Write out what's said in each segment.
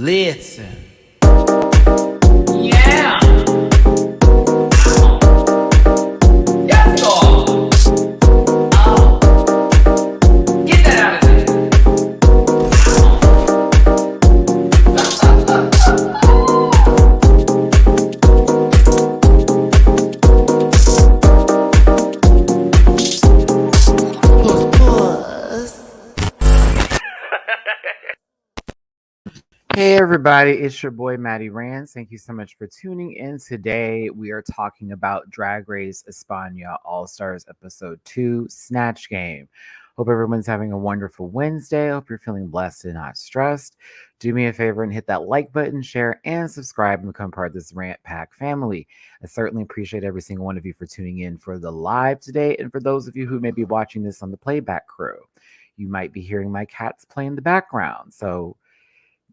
Listen. Yeah. Yes, Lord. Oh. Get that out of there. Hey everybody, it's your boy Maddie Rance. Thank you so much for tuning in. Today we are talking about Drag Race España All-Stars Episode 2 Snatch Game. Hope everyone's having a wonderful Wednesday. Hope you're feeling blessed and not stressed. Do me a favor and hit that like button, share, and subscribe and become part of this Rant Pack family. I certainly appreciate every single one of you for tuning in for the live today, and for those of you who may be watching this on the playback crew. You might be hearing my cats play in the background, so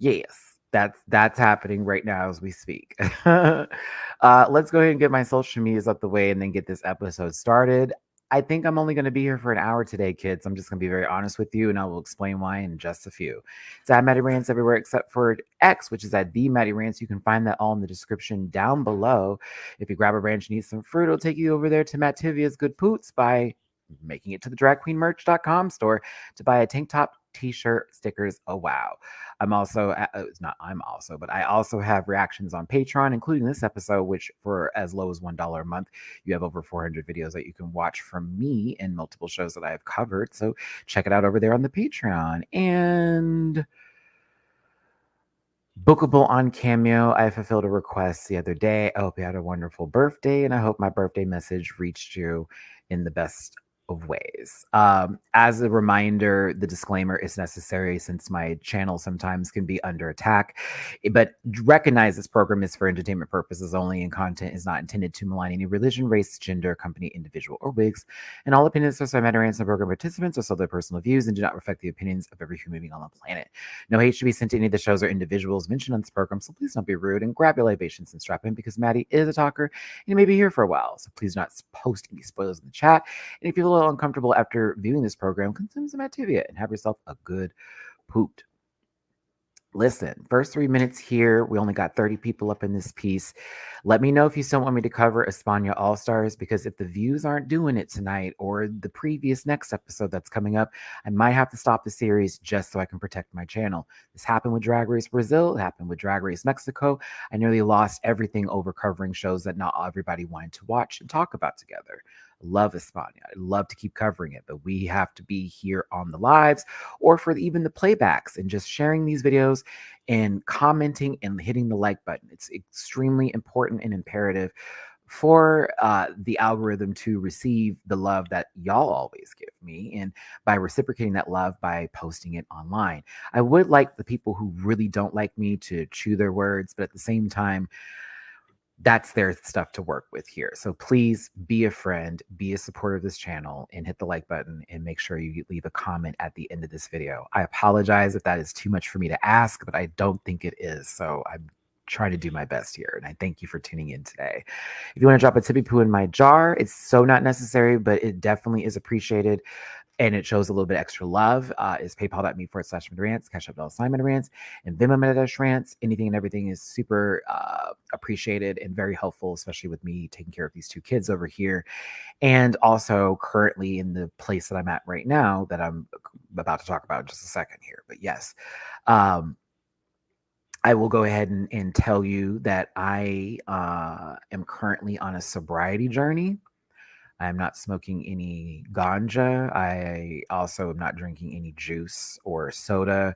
yes, that's happening right now as we speak. Let's go ahead and get my social medias up the way and then get this episode started. I think I'm only going to be here for an hour today, kids. I'm just going to be very honest with you, and I will explain why in just a few. It's at Maddie Rance everywhere except for X, which is at the Maddie Rance. You can find that all in the description down below. If you grab a branch and eat some fruit, it'll take you over there to Matt Tivia's Good Poots by making it to the dragqueenmerch.com store to buy a tank top, t-shirt, stickers. Oh wow. I also have reactions on Patreon, including this episode, which for as low as $1 a month, you have over 400 videos that you can watch from me and multiple shows that I have covered. So check it out over there on the Patreon. And bookable on Cameo. I fulfilled a request the other day. I hope you had a wonderful birthday, and I hope my birthday message reached you in the best of ways. As a reminder, the disclaimer is necessary since my channel sometimes can be under attack, but recognize this program is for entertainment purposes only, and content is not intended to malign any religion, race, gender, company, individual, or wigs. And all opinions expressed by Matt Rance and program participants are still their personal views and do not reflect the opinions of every human being on the planet. No hate should be sent to any of the shows or individuals mentioned on this program, so please don't be rude and grab your libations and strap in, because Maddie is a talker and he may be here for a while, so please do not post any spoilers in the chat. And if you're a little uncomfortable after viewing this program, consume some Activia and have yourself a good poot. Listen, first 3 minutes here. We only got 30 people up in this piece. Let me know if you still want me to cover España All-Stars, because if the views aren't doing it tonight or the previous next episode that's coming up, I might have to stop the series just so I can protect my channel. This happened with Drag Race Brazil. It happened with Drag Race Mexico. I nearly lost everything over covering shows that not everybody wanted to watch and talk about together. Love España. I'd love to keep covering it, but we have to be here on the lives or for even the playbacks and just sharing these videos and commenting and hitting the like button. It's extremely important and imperative for the algorithm to receive the love that y'all always give me, and by reciprocating that love by posting it online. I would like the people who really don't like me to chew their words, but at the same time, that's their stuff to work with here. So please be a friend, be a supporter of this channel, and hit the like button, and make sure you leave a comment at the end of this video. I apologize if that is too much for me to ask, but I don't think it is. So I'm trying to do my best here, and I thank you for tuning in today. If you want to drop a tippy poo in my jar, it's so not necessary, but it definitely is appreciated. And it shows a little bit extra love. Is paypal.me/Rance, Cash App $Rance, and Venmo/Rance. Anything and everything is super appreciated and very helpful, especially with me taking care of these two kids over here. And also currently in the place that I'm at right now that I'm about to talk about in just a second here. But yes, I will go ahead and tell you that I am currently on a sobriety journey. I'm not smoking any ganja. I also am not drinking any juice or soda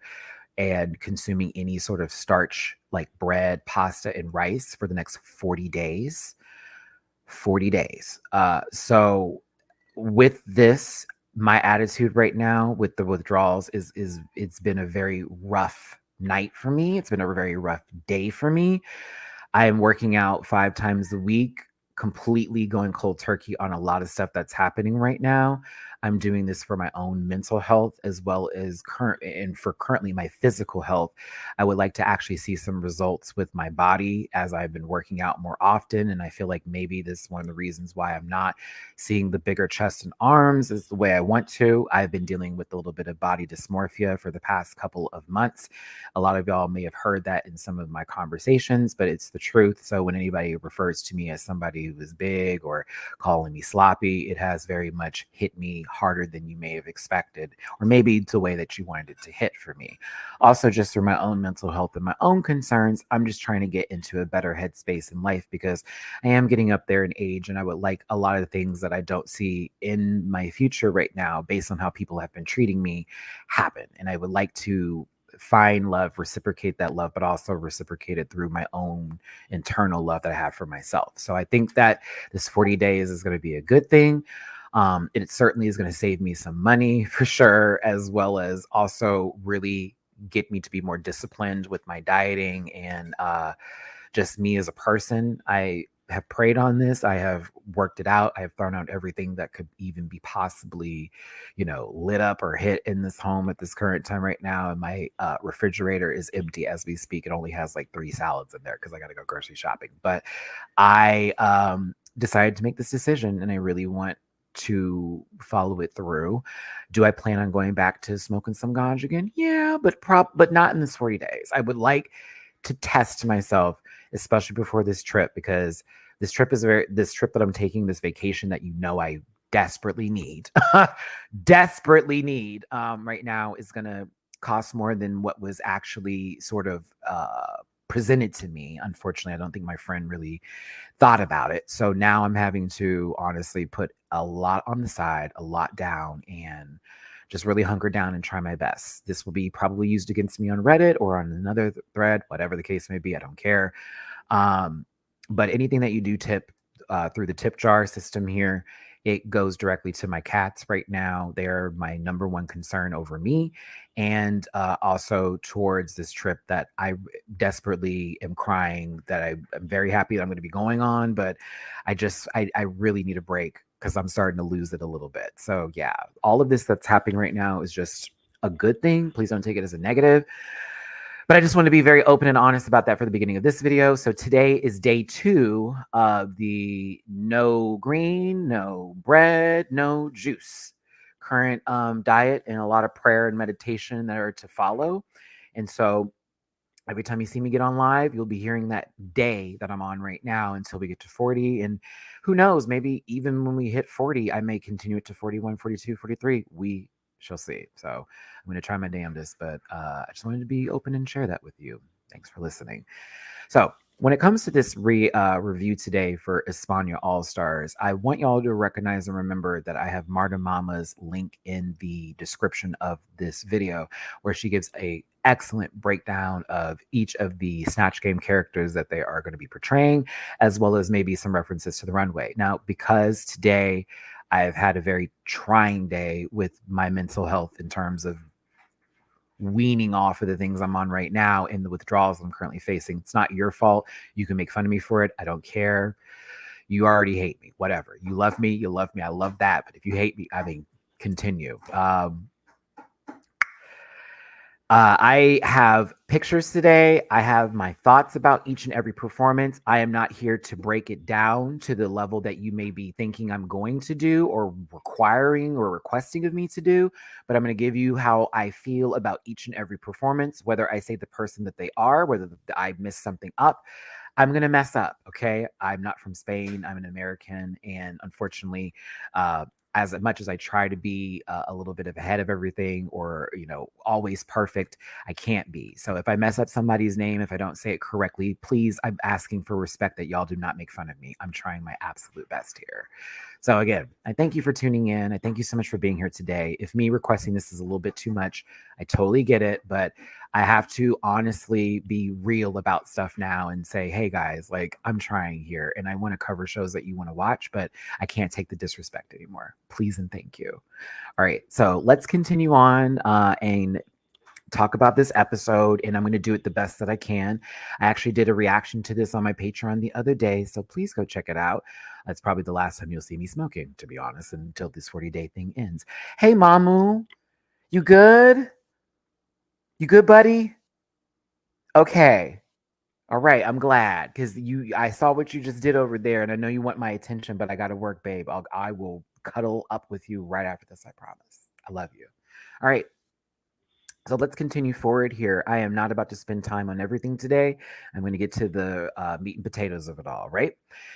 and consuming any sort of starch like bread, pasta, and rice for the next 40 days. 40 days. So with this, my attitude right now with the withdrawals is it's been a very rough night for me. It's been a very rough day for me. I am working out 5 times a week, completely going cold turkey on a lot of stuff that's happening right now. I'm doing this for my own mental health as well as currently my physical health. I would like to actually see some results with my body as I've been working out more often. And I feel like maybe this is one of the reasons why I'm not seeing the bigger chest and arms is the way I want to. I've been dealing with a little bit of body dysmorphia for the past couple of months. A lot of y'all may have heard that in some of my conversations, but it's the truth. So when anybody refers to me as somebody who is big or calling me sloppy, it has very much hit me harder than you may have expected, or maybe the way that you wanted it to hit for me. Also, just through my own mental health and my own concerns, I'm just trying to get into a better headspace in life because I am getting up there in age and I would like a lot of the things that I don't see in my future right now based on how people have been treating me happen. And I would like to find love, reciprocate that love, but also reciprocate it through my own internal love that I have for myself. So I think that this 40 days is going to be a good thing. It certainly is going to save me some money for sure, as well as also really get me to be more disciplined with my dieting and just me as a person. I have prayed on this. I have worked it out. I have thrown out everything that could even be possibly, lit up or hit in this home at this current time right now. And my refrigerator is empty as we speak. It only has like 3 salads in there because I got to go grocery shopping. But I decided to make this decision and I really want to follow it through. Do I plan on going back to smoking some ganja again? Yeah, but not in this 40 days. I would like to test myself, especially before this trip, because this trip that I'm taking, this vacation that I desperately need, desperately need right now is going to cost more than what was actually sort of presented to me. Unfortunately, I don't think my friend really thought about it. So now I'm having to honestly put a lot on the side, a lot down, and just really hunker down and try my best. This will be probably used against me on Reddit or on another thread, whatever the case may be. I don't care. But anything that you do tip through the tip jar system here, it goes directly to my cats right now. They're my number one concern over me. And also towards this trip that I desperately am crying that I'm very happy that I'm going to be going on. But I really need a break because I'm starting to lose it a little bit. So yeah, all of this that's happening right now is just a good thing. Please don't take it as a negative. But I just want to be very open and honest about that for the beginning of this video. So today is day 2 of the no green, no bread, no juice current diet, and a lot of prayer and meditation that are to follow. And so every time you see me get on live, you'll be hearing that day that I'm on right now until we get to 40. And who knows, maybe even when we hit 40, I may continue it to 41, 42, 43. We shall see. So I'm going to try my damnedest, but I just wanted to be open and share that with you. Thanks for listening. So when it comes to this review today for España All-Stars, I want y'all to recognize and remember that I have Marta Mama's link in the description of this video, where she gives a excellent breakdown of each of the Snatch Game characters that they are going to be portraying, as well as maybe some references to the runway. Now, because today I've had a very trying day with my mental health in terms of weaning off of the things I'm on right now and the withdrawals I'm currently facing. It's not your fault. You can make fun of me for it. I don't care. You already hate me. Whatever. You love me. You love me. I love that. But if you hate me, continue. I have pictures today. I have my thoughts about each and every performance. I am not here to break it down to the level that you may be thinking I'm going to do or requiring or requesting of me to do, but I'm going to give you how I feel about each and every performance, whether I say the person that they are, whether I miss something up. I'm going to mess up, okay? I'm not from Spain. I'm an American, and unfortunately, as much as I try to be a little bit ahead of everything or, always perfect, I can't be. So if I mess up somebody's name, if I don't say it correctly, please, I'm asking for respect that y'all do not make fun of me. I'm trying my absolute best here. So again, I thank you for tuning in. I thank you so much for being here today. If me requesting this is a little bit too much, I totally get it, but I have to honestly be real about stuff now and say, hey guys, like I'm trying here and I want to cover shows that you want to watch, but I can't take the disrespect anymore. Please and thank you. All right, so let's continue on and talk about this episode, and I'm going to do it the best that I can. I actually did a reaction to this on my Patreon the other day, so please go check it out. That's probably the last time you'll see me smoking, to be honest, until this 40-day thing ends. Hey, Mamu, you good? You good, buddy? Okay. All right, I'm glad because I saw what you just did over there, and I know you want my attention, but I got to work, babe. I will cuddle up with you right after this. I promise. I love you. All right. So let's continue forward here. I am not about to spend time on everything today. I'm going to get to the meat and potatoes of it all, right?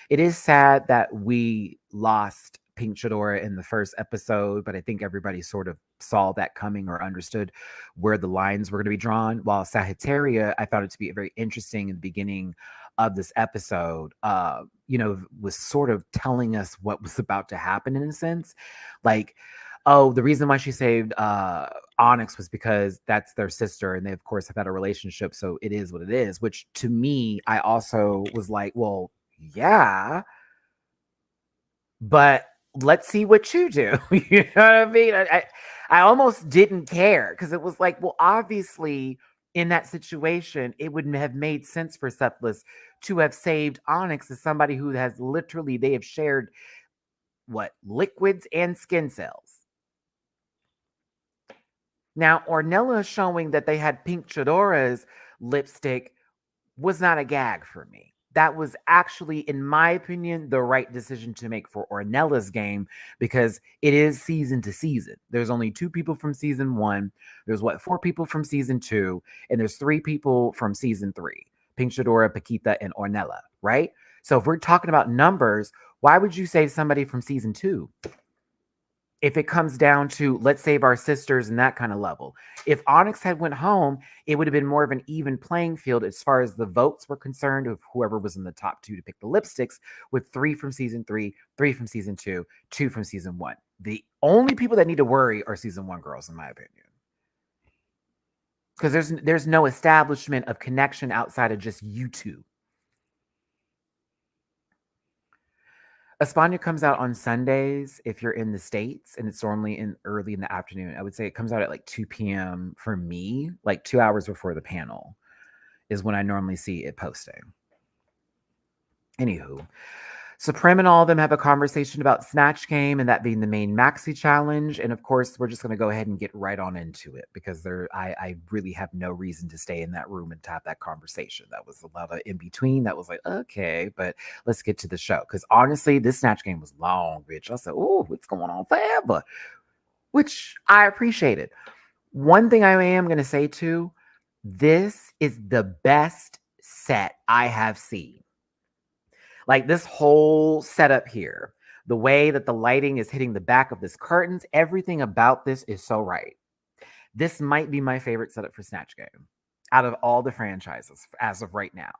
It is sad that we lost Pink Chadora in the first episode, but I think everybody sort of saw that coming or understood where the lines were going to be drawn. While Sagittaria, I found it to be very interesting in the beginning of this episode, was sort of telling us what was about to happen in a sense. Like, oh, the reason why she saved Onyx was because that's their sister, and they of course have had a relationship, so it is what it is. Which to me, I also was like, well, yeah, but let's see what you do. You know what I mean? I almost didn't care because it was like, well, obviously in that situation, it wouldn't have made sense for Seplis to have saved Onyx as somebody who has literally they have shared what liquids and skin cells. Now, Ornella showing that they had Pink Chadora's lipstick was not a gag for me. That was actually, in my opinion, the right decision to make for Ornella's game because it is season to season. There's only 2 people from season 1. There's 4 people from season 2, and there's 3 people from season 3. Pink Chadora, Paquita, and Ornella, right? So if we're talking about numbers, why would you save somebody from season 2? If it comes down to let's save our sisters and that kind of level. If Onyx had went home, it would have been more of an even playing field as far as the votes were concerned of whoever was in the top 2 to pick the lipsticks, with 3 from season 3, 3 from season 2, 2 from season 1. The only people that need to worry are season 1 girls, in my opinion. Because there's no establishment of connection outside of just you two. España comes out on Sundays if you're in the States, and it's normally early in the afternoon. I would say it comes out at like 2 p.m. for me, like 2 hours before the panel is when I normally see it posting. Anywho, Supreme and all of them have a conversation about Snatch Game and that being the main maxi challenge. And of course, we're just going to go ahead and get right on into it because I really have no reason to stay in that room and to have that conversation. That was a lot of in between. That was like, okay, but let's get to the show. Because honestly, this Snatch Game was long, bitch. I said, oh, what's going on forever? Which I appreciated. One thing I am going to say too, this is the best set I have seen. Like this whole setup here, the way that the lighting is hitting the back of this curtains, everything about this is so right. This might be my favorite setup for Snatch Game out of all the franchises as of right now.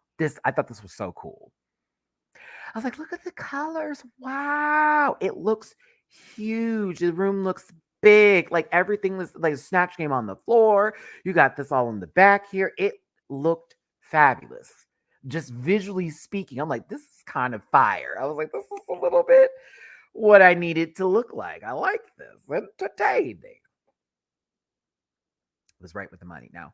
I thought this was so cool. I was like, look at the colors. Wow. It looks huge. The room looks big. Like everything was like a Snatch Game on the floor. You got this all in the back here. It looked fabulous. Just visually speaking, I'm like, this is kind of fire. I was like, this is a little bit what I needed to look like. I like this. Entertaining. Was right with the money. Now,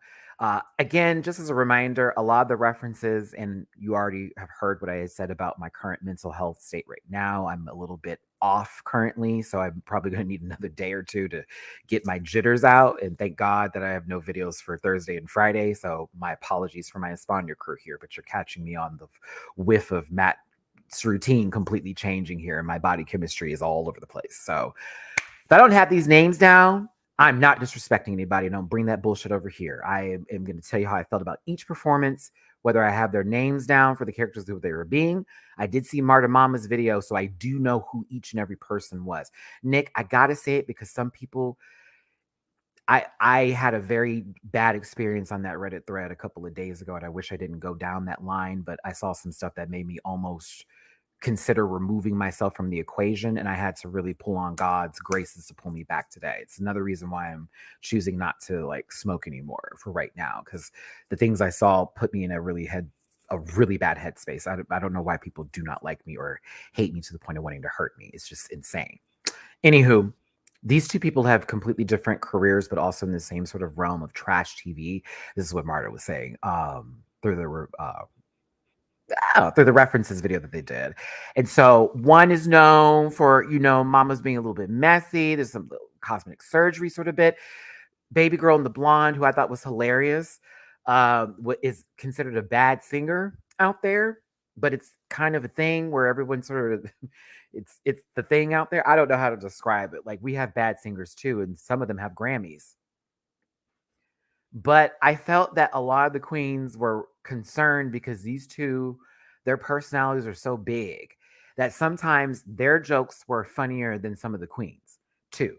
again, just as a reminder, a lot of the references, and you already have heard what I had said about my current mental health state right now. I'm a little bit off currently, so I'm probably going to need another day or 2 to get my jitters out. And thank God that I have no videos for Thursday and Friday. So my apologies for my España crew here, but you're catching me on the whiff of Matt's routine completely changing here, and my body chemistry is all over the place. So if I don't have these names down, I'm not disrespecting anybody. Don't bring that bullshit over here. I am going to tell you how I felt about each performance, whether I have their names down for the characters who they were being. I did see Marta Mama's video, so I do know who each and every person was. Nick, I got to say it because some people, I had a very bad experience on that Reddit thread a couple of days ago, and I wish I didn't go down that line, but I saw some stuff that made me almost consider removing myself from the equation, and I had to really pull on God's graces to pull me back today. It's another reason why I'm choosing not to like smoke anymore for right now, because the things I saw put me in a really bad headspace. I don't know why people do not like me or hate me to the point of wanting to hurt me. It's just insane. Anywho, These two people have completely different careers, but also in the same sort of realm of trash TV. This is what Marta was saying through through the references video that they did. And so one is known for, Mama's being a little bit messy. There's some little cosmetic surgery sort of bit. Baby girl in the blonde, who I thought was hilarious, is considered a bad singer out there, but it's kind of a thing where everyone sort of it's the thing out there. I don't know how to describe it. Like we have bad singers too, and some of them have Grammys. But I felt that a lot of the queens were concerned because these two, their personalities are so big that sometimes their jokes were funnier than some of the queens too.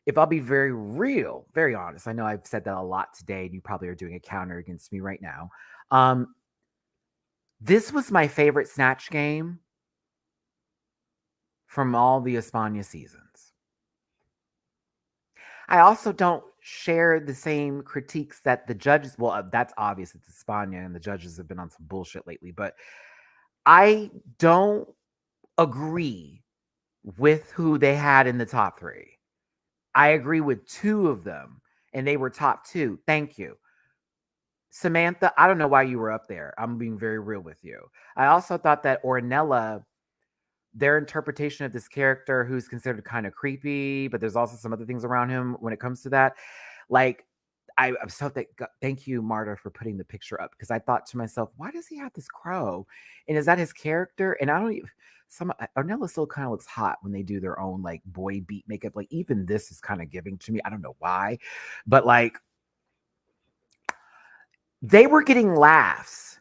If I'll be very real, very honest, I know I've said that a lot today, and you probably are doing a counter against me right now. This was my favorite Snatch game from all the España seasons. I also don't share the same critiques that the judges. Well, that's obvious. It's España, and the judges have been on some bullshit lately. But I don't agree with who they had in the top three. I agree with two of them, and they were top two. Thank you. Samantha, I don't know why you were up there. I'm being very real with you. I also thought that Ornella, their interpretation of this character who's considered kind of creepy, but there's also some other things around him when it comes to that. Like, I'm so thank you, Marta, for putting the picture up, because I thought to myself, why does he have this crow? And is that his character? And I don't even, Ornella still kind of looks hot when they do their own like boy beat makeup. Like, even this is kind of giving to me. I don't know why, but like, they were getting laughs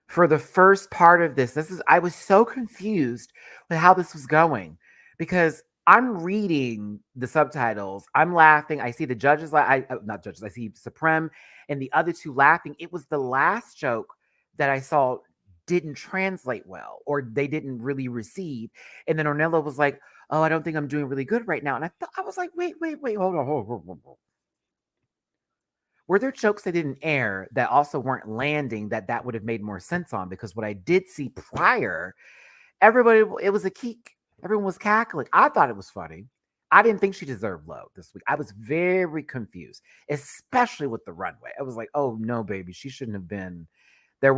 for the first part of this. I was so confused with how this was going, because I'm reading the subtitles. I'm laughing. I see the judges, not judges. I see Supreme and the other two laughing. It was the last joke that I saw didn't translate well, or they didn't really receive. And then Ornella was like, "Oh, I don't think I'm doing really good right now." And I was like, "Wait, hold on, hold on. Were there jokes that didn't air that also weren't landing that would have made more sense on?" Because what I did see prior, everybody, it was a geek. Everyone was cackling. I thought it was funny. I didn't think she deserved love this week. I was very confused, especially with the runway. I was like, "Oh no, baby, she shouldn't have been." There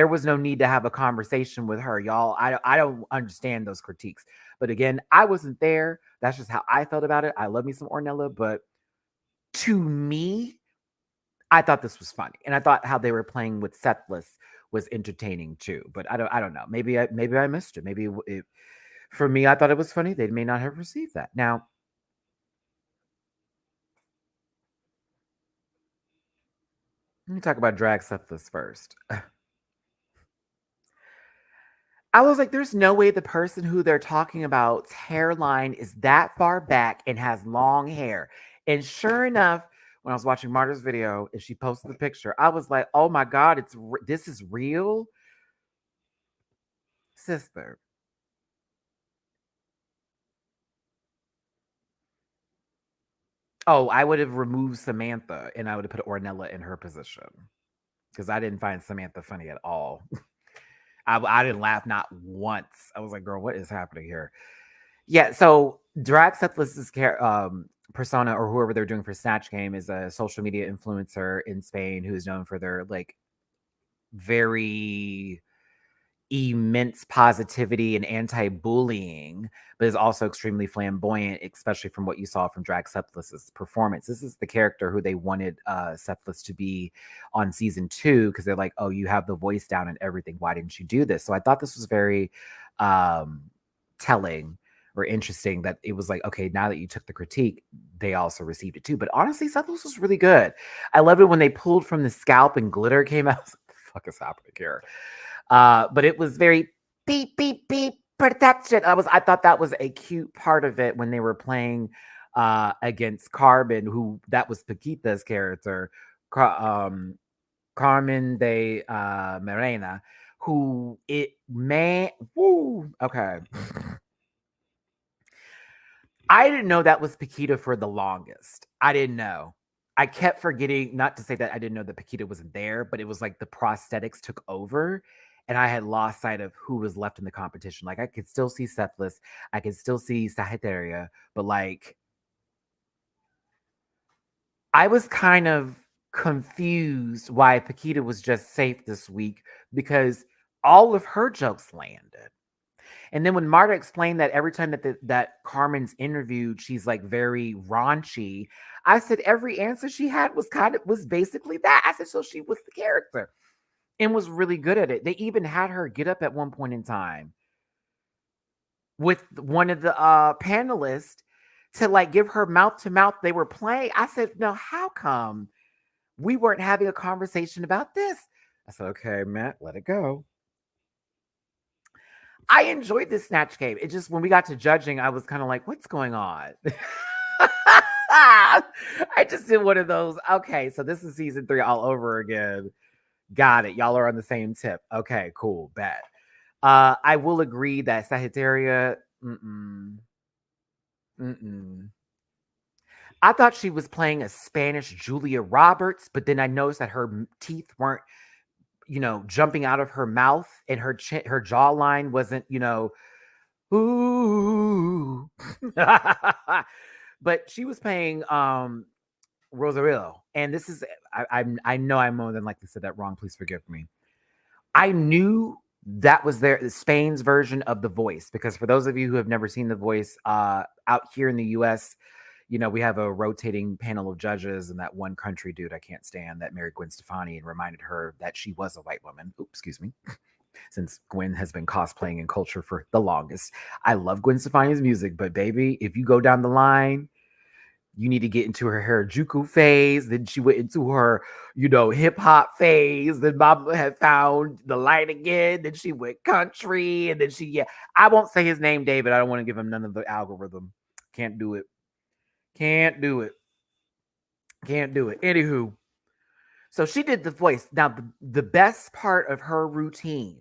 was no need to have a conversation with her, y'all. I don't understand those critiques. But again, I wasn't there. That's just how I felt about it. I love me some Ornella, but to me, I thought this was funny, and I thought how they were playing with Sethless was entertaining too. But I don't know. Maybe I missed it. Maybe for me, I thought it was funny. They may not have received that. Now, let me talk about drag Sethless first. I was like, there's no way the person who they're talking about's hairline is that far back and has long hair. And sure enough, when I was watching Marta's video and she posted the picture, I was like, oh my God, this is real, sister. Oh, I would have removed Samantha and I would have put Ornella in her position, because I didn't find Samantha funny at all. I didn't laugh not once. I was like, girl, what is happening here? Yeah, so Drag Sethless's persona, or whoever they're doing for Snatch Game, is a social media influencer in Spain who is known for their like very immense positivity and anti-bullying, but is also extremely flamboyant, especially from what you saw from Drag Sethless's performance. This is the character who they wanted Sethless to be on season 2, because they're like, oh, you have the voice down and everything. Why didn't you do this? So I thought this was very telling or interesting, that it was like, okay, now that you took the critique, they also received it too. But honestly, Settlers was really good. I loved it when they pulled from the scalp and glitter came out. I was like, what the fuck is happening here? But it was very beep, beep, beep, protection. I thought that was a cute part of it when they were playing against Carbon, who that was Paquita's character, Carmen de Morena, who okay. I didn't know that was Paquita for the longest. I didn't know. I kept forgetting, not to say that I didn't know that Paquita wasn't there, but it was like the prosthetics took over. and I had lost sight of who was left in the competition. Like I could still see Cephalus, I could still see Sagittaria, but like I was kind of confused why Paquita was just safe this week because all of her jokes landed. And then when Marta explained that every time that Carmen's interviewed, she's like very raunchy. I said every answer she had was basically that. I said so she was the character and was really good at it. They even had her get up at one point in time with one of the panelists to like give her mouth to mouth. They were playing. I said, no, how come we weren't having a conversation about this? I said, okay, Matt, let it go. I enjoyed this Snatch game. It just, when we got to judging, I was kind of like, what's going on? I just did one of those. Okay, so this is season 3 all over again. Got it. Y'all are on the same tip. Okay, cool. Bet. I will agree that Sagittaria, I thought she was playing a Spanish Julia Roberts, but then I noticed that her teeth weren't, jumping out of her mouth, and her her jawline wasn't, ooh. But she was playing Rosario, and this is I know I more than likely said that wrong. Please forgive me. I knew that was Spain's version of The Voice, because for those of you who have never seen The Voice, out here in the US, we have a rotating panel of judges, and that one country dude I can't stand that married Gwen Stefani and reminded her that she was a white woman. Oops, excuse me. Since Gwen has been cosplaying in culture for the longest. I love Gwen Stefani's music, but baby, if you go down the line, you need to get into her Harajuku phase. Then she went into her, hip hop phase. Then Mama had found the light again. Then she went country. And then I won't say his name, David. I don't want to give him none of the algorithm. Can't do it. Can't do it. Can't do it. Anywho, so she did The Voice. Now, the best part of her routine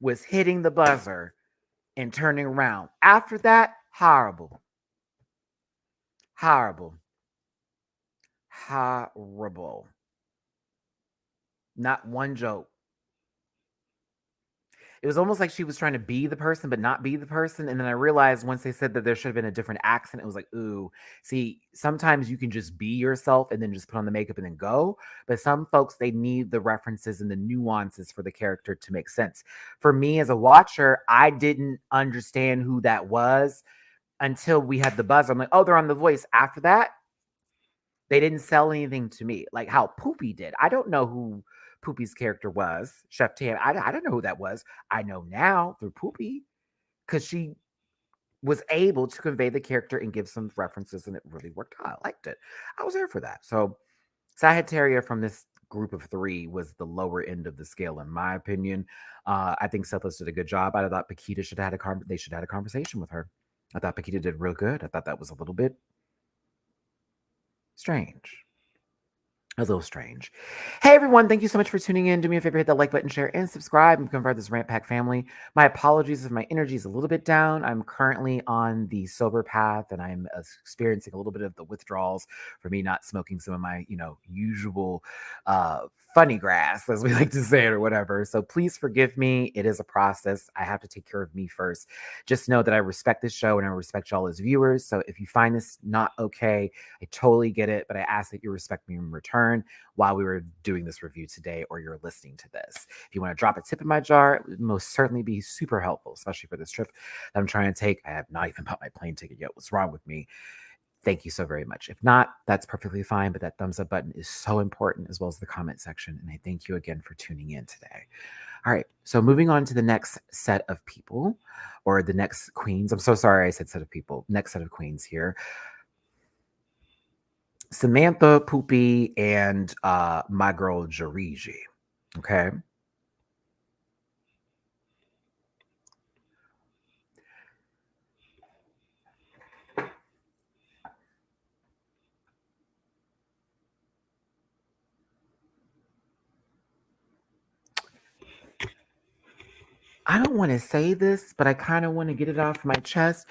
was hitting the buzzer and turning around. After that, horrible. Horrible. Horrible. Not one joke. It was almost like she was trying to be the person, but not be the person. And then I realized once they said that there should have been a different accent, it was like, ooh, see, sometimes you can just be yourself and then just put on the makeup and then go. But some folks, they need the references and the nuances for the character to make sense. For me as a watcher, I didn't understand who that was until we had the buzz. I'm like, oh, they're on The Voice. After that, they didn't sell anything to me, like how Poopy did. I don't know who Poopy's character was, Chef Tam. I don't know who that was. I know now through Poopy, because she was able to convey the character and give some references, and it really worked out. I liked it. I was there for that. So Sagittaria from this group of 3 was the lower end of the scale, in my opinion. I think Cephalus did a good job. I thought Paquita should have they should have had a conversation with her. I thought Paquita did real good. I thought that was a little bit strange. A little strange. Hey everyone, thank you so much for tuning in. Do me a favor, hit that like button, share, and subscribe, and become part of this Rant Pack family. My apologies if my energy is a little bit down. I'm currently on the sober path, and I'm experiencing a little bit of the withdrawals for me not smoking some of my, usual funny grass, as we like to say it, or whatever. So please forgive me. It is a process. I have to take care of me first. Just know that I respect this show and I respect y'all as viewers. So if you find this not okay, I totally get it, but I ask that you respect me in return while we were doing this review today, or you're listening to this. If you want to drop a tip in my jar, it would most certainly be super helpful, especially for this trip that I'm trying to take. I have not even bought my plane ticket yet. What's wrong with me? Thank you so very much. If not, that's perfectly fine, but that thumbs up button is so important, as well as the comment section. And I thank you again for tuning in today. All right, so moving on to the next set of people, or the next queens. I'm so sorry I said set of people. Next set of queens here. Samantha, Poopy, and my girl Jariji. Okay. I don't want to say this, but I kind of want to get it off my chest.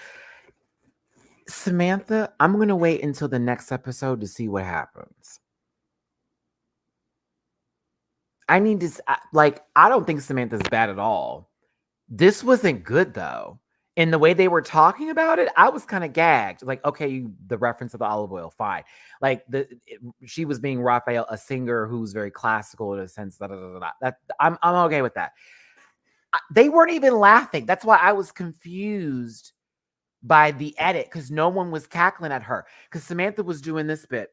Samantha, I'm going to wait until the next episode to see what happens. I need to like. I don't think Samantha's bad at all. This wasn't good though. In the way they were talking about it, I was kind of gagged. Like, okay, the reference of the olive oil, fine. Like she was being Raphael, a singer who's very classical in a sense. That I'm okay with that. They weren't even laughing. That's why I was confused by the edit because no one was cackling at her because Samantha was doing this bit.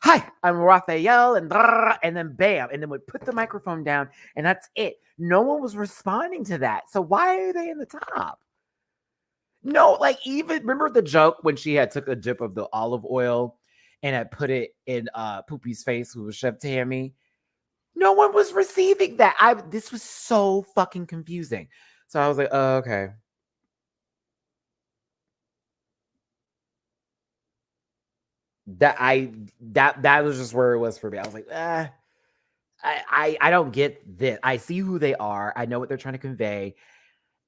Hi, I'm Raphael, and then bam, and then would put the microphone down, and that's it. No one was responding to that. So why are they in the top? No, like even remember the joke when she had took a dip of the olive oil and had put it in Poopy's face, who was Chef Tammy. No one was receiving that. This was so fucking confusing. So I was like, oh, okay. That was just where it was for me. I was like, I don't get this. I see who they are. I know what they're trying to convey.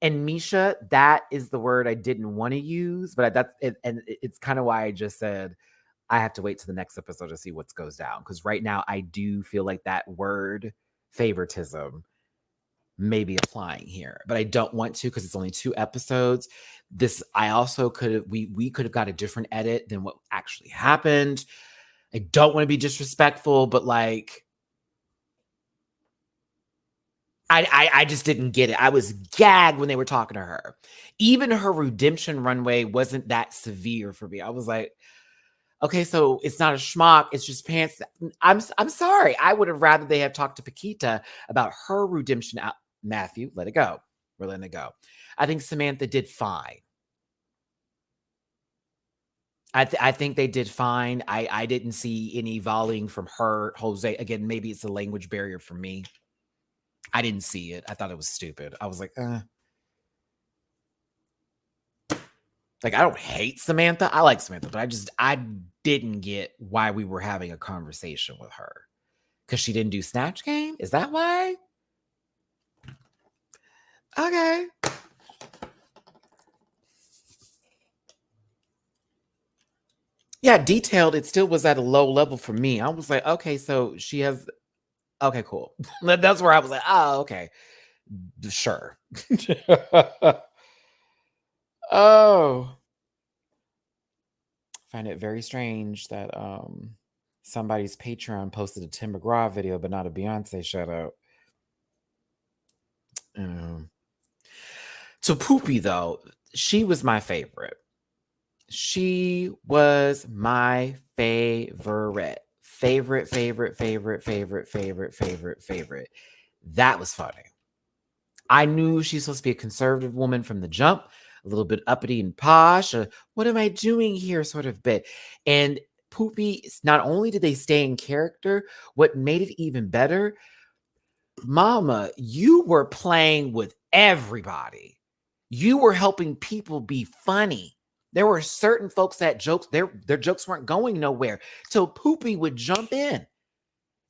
And Misha, that is the word I didn't want to use, but that's it, and it's kind of why I just said I have to wait to the next episode to see what goes down. Because right now I do feel like that word favoritism may be applying here, but I don't want to because it's only 2 episodes. This I also could have we could have got a different edit than what actually happened. I don't want to be disrespectful, but like I just didn't get it. I was gagged when they were talking to her. Even her redemption runway wasn't that severe for me. I was like, okay, so it's not a schmuck, it's just pants. I'm sorry. I would have rather they have talked to Paquita about her redemption out. Matthew, let it go. We're letting it go. I think Samantha did fine. I think they did fine. I didn't see any volleying from her. Jose, again, maybe it's a language barrier for me. I didn't see it. I thought it was stupid. I was like, Like, I don't hate Samantha. I like Samantha, but I didn't get why we were having a conversation with her. Because she didn't do Snatch Game? Is that why? Okay. Yeah, detailed. It still was at a low level for me. I was like, okay, so she has. Okay, cool. That's where I was like, oh, okay. Sure. Oh. I find it very strange that somebody's Patreon posted a Tim McGraw video, but not a Beyonce shout out. So Poopy, though, she was my favorite. She was my favorite. Favorite. That was funny. I knew she's supposed to be a conservative woman from the jump, a little bit uppity and posh, what am I doing here sort of bit. And Poopy, not only did they stay in character, what made it even better, Mama, you were playing with everybody. You were helping people be funny. There were certain folks that jokes, their jokes weren't going nowhere. So Poopy would jump in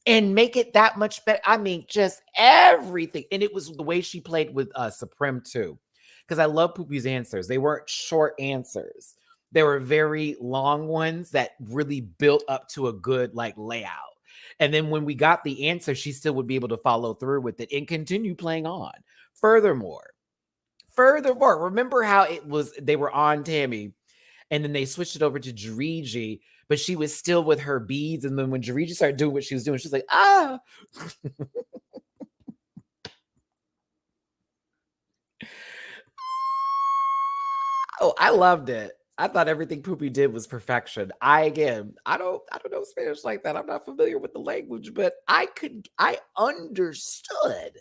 and make it that much better. I mean, just everything. And it was the way she played with Supreme too. Because I love Poopy's answers. They weren't short answers. They were very long ones that really built up to a good like layout. And then when we got the answer, she still would be able to follow through with it and continue playing on. Furthermore, remember how it was they were on Tammy and then they switched it over to Jariji, but she was still with her beads. And then when Jariji started doing what she was doing, she's like, ah. Oh, I loved it. I thought everything Poopy did was perfection. I don't know Spanish like that. I'm not familiar with the language, but I understood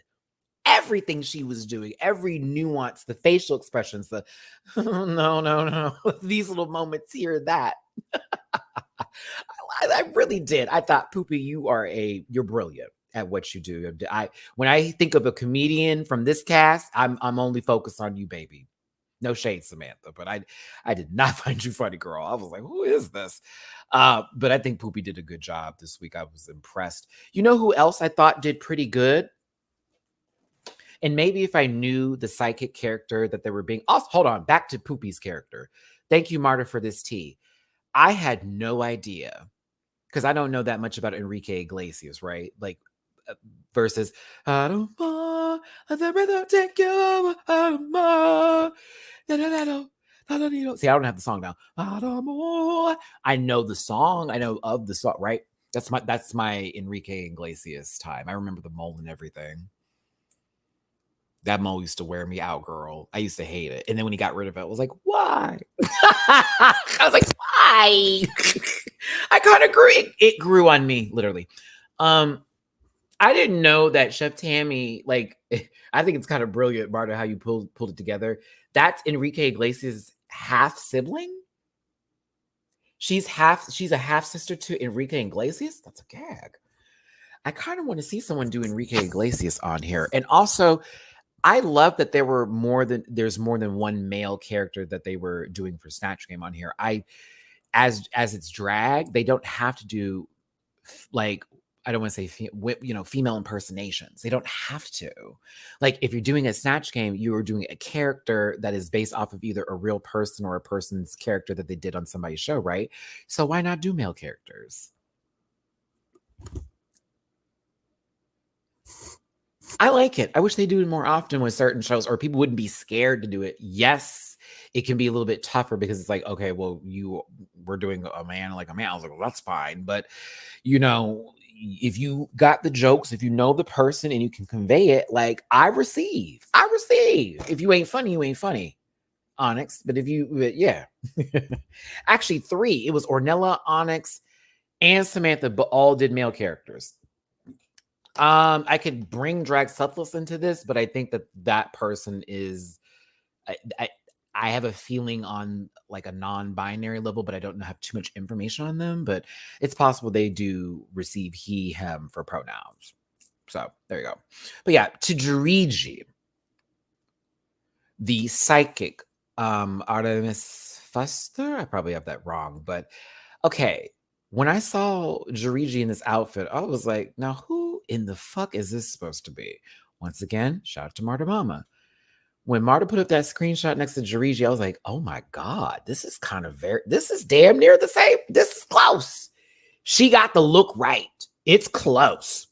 everything she was doing, every nuance, the facial expressions, the no, these little moments here, that. I really did. I thought, Poopy, you're brilliant at what you do. When I think of a comedian from this cast, I'm only focused on you, baby. No shade, Samantha, but I did not find you funny, girl. I was like, who is this? But I think Poopy did a good job this week. I was impressed. You know who else I thought did pretty good? And maybe if I knew the psychic character that they were being. Also, hold on, back to Poopy's character. Thank you, Marta, for this tea. I had no idea because I don't know that much about Enrique Iglesias, right? Like versus I don't want the rhythm take you over. I don't want. See, I don't have the song now. I know the song. I know of the song, right? That's my Enrique Iglesias time. I remember the mole and everything. That mole used to wear me out, girl. I used to hate it. And then when he got rid of it, I was like, why? I was like, why? I kind of grew it grew on me, literally. I didn't know that Chef Tammy, like, I think it's kind of brilliant, Marta, how you pulled it together. That's Enrique Iglesias' half sibling. She's a half sister to Enrique Iglesias. That's a gag. I kind of want to see someone do Enrique Iglesias on here. And also, I love that there's more than one male character that they were doing for Snatch Game on here. As it's drag, they don't have to do like, I don't want to say, female impersonations. They don't have to. Like, if you're doing a Snatch Game, you are doing a character that is based off of either a real person or a person's character that they did on somebody's show, right? So why not do male characters? I like it. I wish they do it more often with certain shows, or people wouldn't be scared to do it. Yes, it can be a little bit tougher because it's like, okay, well, we're doing a man like a man. I was like, well, that's fine. But, if you got the jokes, if you know the person and you can convey it, like, I receive. If you ain't funny, you ain't funny, Onyx. But yeah. Actually, 3. It was Ornella, Onyx, and Samantha, but all did male characters. I could bring Drag Subtless into this, but I think that person is, I have a feeling on like a non-binary level, but I don't have too much information on them. But it's possible they do receive he, him for pronouns. So there you go. But yeah, to Jarigi, the psychic, Artemis Fuster. I probably have that wrong, but okay. When I saw Jarigi in this outfit, I was like, now who in the fuck is this supposed to be? Once again, shout out to Marta Mama. When Marta put up that screenshot next to Jarigi, I was like, oh my God, this is damn near the same. This is close. She got the look right. It's close.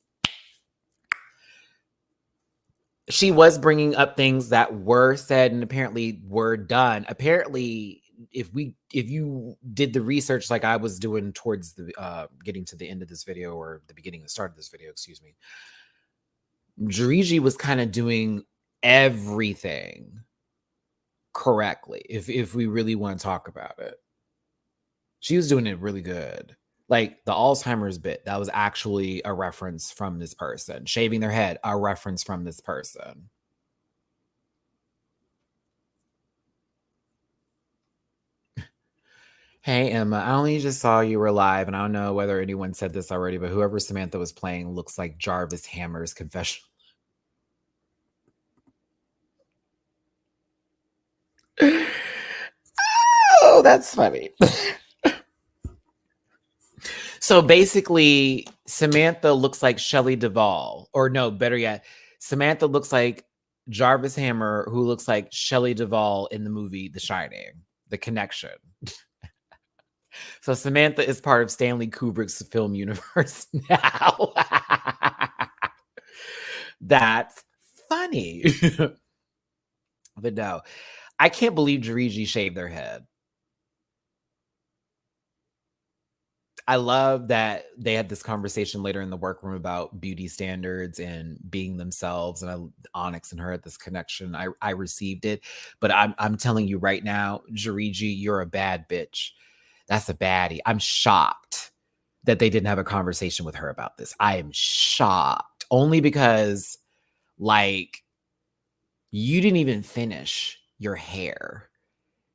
She was bringing up things that were said and apparently were done. Apparently, if you did the research like I was doing towards the getting to the end of this video, or the start of this video, excuse me, Jarigi was kind of doing everything correctly. If we really want to talk about it, she was doing it really good. Like the Alzheimer's bit, that was actually a reference from this person. Shaving their head, a reference from this person. Hey, Emma, I only just saw you were live, and I don't know whether anyone said this already, but whoever Samantha was playing looks like Jarvis Hammer's confession. Oh, that's funny. So basically, Samantha looks like Shelley Duvall, or no, better yet, Samantha looks like Jarvis Hammer, who looks like Shelley Duvall in the movie The Shining, The Connection. So Samantha is part of Stanley Kubrick's film universe now. That's funny. But no, I can't believe Jarigi shaved their head. I love that they had this conversation later in the workroom about beauty standards and being themselves. And Onyx and her had this connection. I received it, but I'm telling you right now, Jarigi, you're a bad bitch. That's a baddie. I'm shocked that they didn't have a conversation with her about this. I am shocked only because, like, you didn't even finish your hair.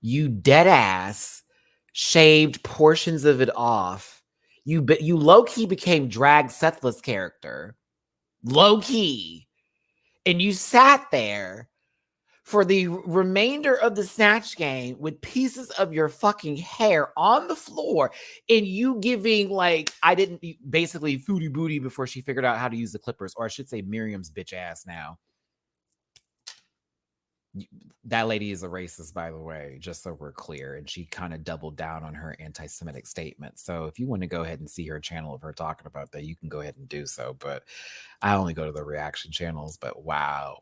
You dead ass shaved portions of it off. You low-key became Drag Sethless character. Low-key. And you sat there for the remainder of the Snatch Game with pieces of your fucking hair on the floor, and you giving, like, basically Foodie Booty before she figured out how to use the clippers, or I should say Miriam's bitch ass now. That lady is a racist, by the way, just so we're clear. And she kind of doubled down on her anti Semitic statement. So if you want to go ahead and see her channel of her talking about that, you can go ahead and do so. But I only go to the reaction channels. But wow,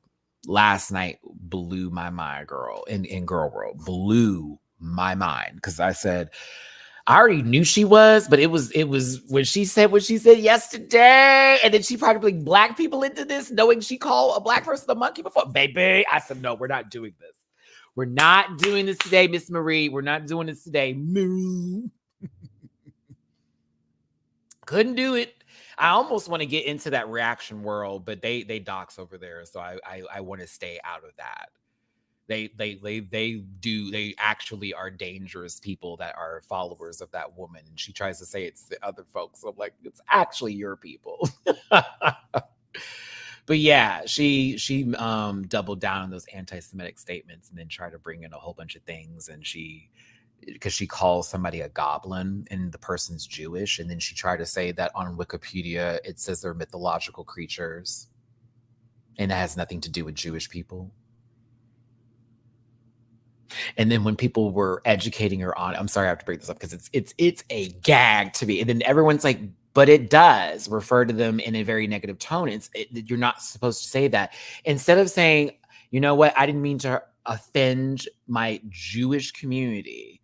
last night blew my mind, girl. In Girl World, blew my mind because I said, I already knew she was, but it was when she said what she said yesterday, and then she probably bring black people into this, knowing she called a black person a monkey before. Baby, I said, no, we're not doing this. We're not doing this today, Miss Marie. We're not doing this today. Couldn't do it. I almost want to get into that reaction world, but they dox over there, so I want to stay out of that. They actually are dangerous people that are followers of that woman. And she tries to say it's the other folks. So I'm like, it's actually your people. But yeah, she doubled down on those anti-Semitic statements and then tried to bring in a whole bunch of things. And because she calls somebody a goblin and the person's Jewish, and then she tried to say that on Wikipedia it says they're mythological creatures and it has nothing to do with Jewish people. And then when people were educating her on, I'm sorry I have to bring this up because it's a gag to me. And then everyone's like, but it does refer to them in a very negative tone. You're not supposed to say that. Instead of saying, you know what, I didn't mean to offend my Jewish community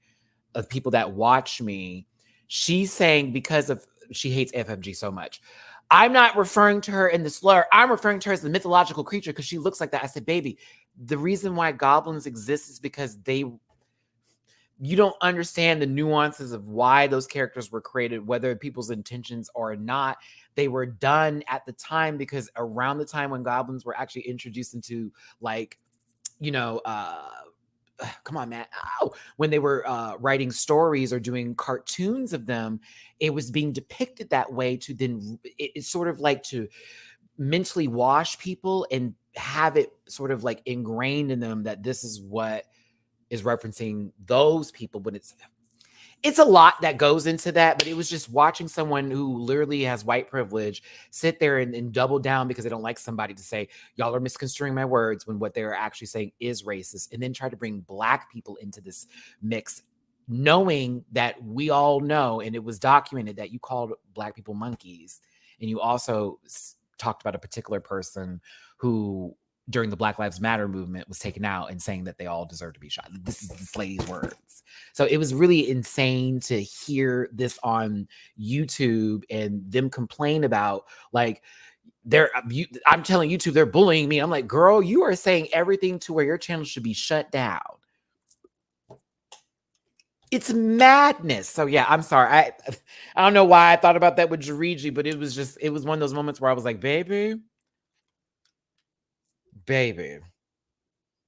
of people that watch me. She's saying because of she hates FMG so much. I'm not referring to her in the slur. I'm referring to her as the mythological creature because she looks like that. I said, baby, the reason why goblins exist is because you don't understand the nuances of why those characters were created, whether people's intentions or not. They were done at the time because around the time when goblins were actually introduced into, like, come on, man. Ow. When they were writing stories or doing cartoons of them, it was being depicted that way to then it's sort of like to mentally wash people and have it sort of like ingrained in them that this is what is referencing those people. But it's a lot that goes into that, but it was just watching someone who literally has white privilege sit there and double down because they don't like somebody to say, y'all are misconstruing my words when what they're actually saying is racist, and then try to bring black people into this mix, knowing that we all know, and it was documented, that you called black people monkeys. And you also talked about a particular person who during the Black Lives Matter movement was taken out and saying that they all deserve to be shot. This is this lady's words. So it was really insane to hear this on YouTube and them complain about, like, I'm telling YouTube they're bullying me. I'm like, girl, you are saying everything to where your channel should be shut down. It's madness. So yeah, I'm sorry. I don't know why I thought about that with Jariji, but it was one of those moments where I was like, baby.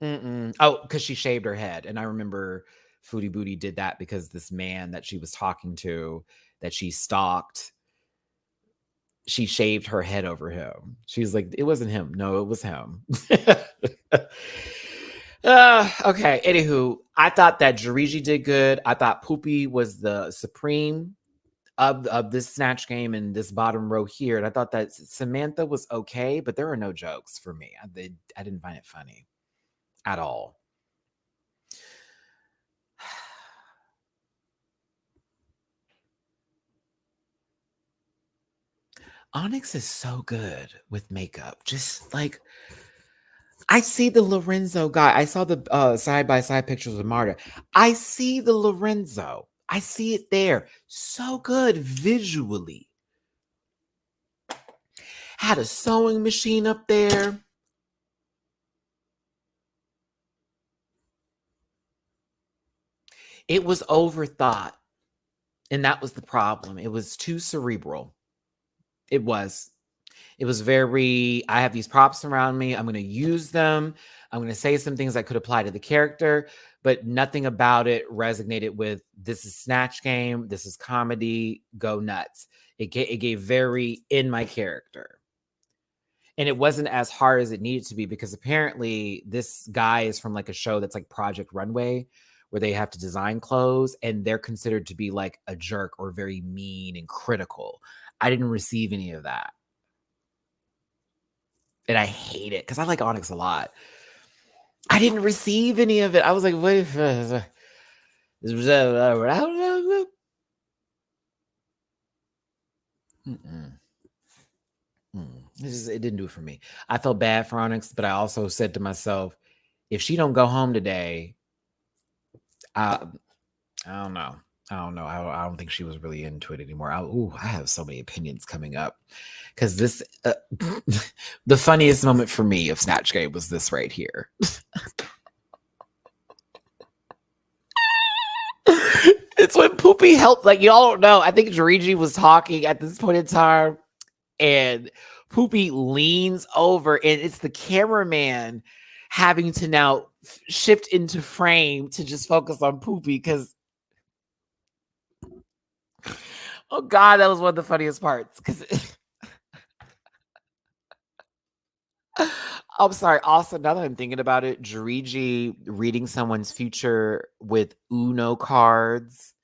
Oh, because she shaved her head. And I remember Foodie Booty did that because this man that she was talking to, that she stalked, she shaved her head over him. She's like, it wasn't him. No, it was him. Okay. Anywho, I thought that Jariji did good. I thought Poopy was the supreme of this Snatch game and this bottom row here. And I thought that Samantha was okay, but there are no jokes for me. I didn't find it funny at all. Onyx is so good with makeup. Just like, I see the Lorenzo guy. I saw the side-by-side pictures of Marta. I see the Lorenzo. I see it there. So good visually. Had a sewing machine up there. It was overthought. And that was the problem. It was too cerebral. It was. It was very, I have these props around me. I'm going to use them. I'm going to say some things that could apply to the character, but nothing about it resonated with, this is Snatch Game. This is comedy. Go nuts. It gave very in my character. And it wasn't as hard as it needed to be because apparently this guy is from like a show that's like Project Runway, where they have to design clothes and they're considered to be like a jerk or very mean and critical. I didn't receive any of that. And I hate it because I like Onyx a lot. I didn't receive any of it. I was like, what if Mm-mm. It didn't do it for me. I felt bad for Onyx, but I also said to myself, if she don't go home today, I don't know. I don't know. I don't think she was really into it anymore. I have so many opinions coming up because this, the funniest moment for me of Snatch Game was this right here. It's when Poopy helped. Like, y'all don't know. I think Jariji was talking at this point in time, and Poopy leans over, and it's the cameraman having to now shift into frame to just focus on Poopy because, oh God, that was one of the funniest parts. Because I'm sorry. Also, now that I'm thinking about it, Jariji reading someone's future with Uno cards,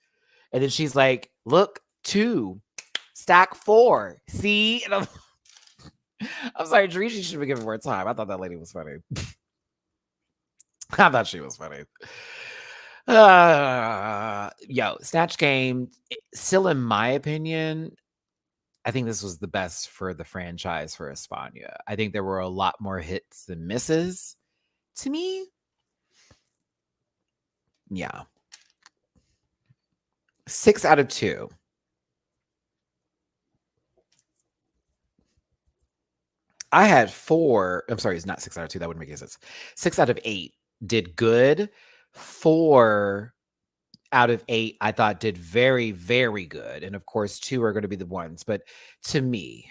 and then she's like, "Look, 2, stack 4. See?" And I'm sorry, Jariji should be given more time. I thought that lady was funny. I thought she was funny. Yo, Snatch Game, still in my opinion, I think this was the best for the franchise for España. I think there were a lot more hits than misses to me. Yeah. 6 out of 2. I had 4. I'm sorry, it's not 6 out of 2. That wouldn't make any sense. 6 out of 8 did good. 4 out of 8 I thought did very, very good. And of course, 2 are going to be the ones. But to me,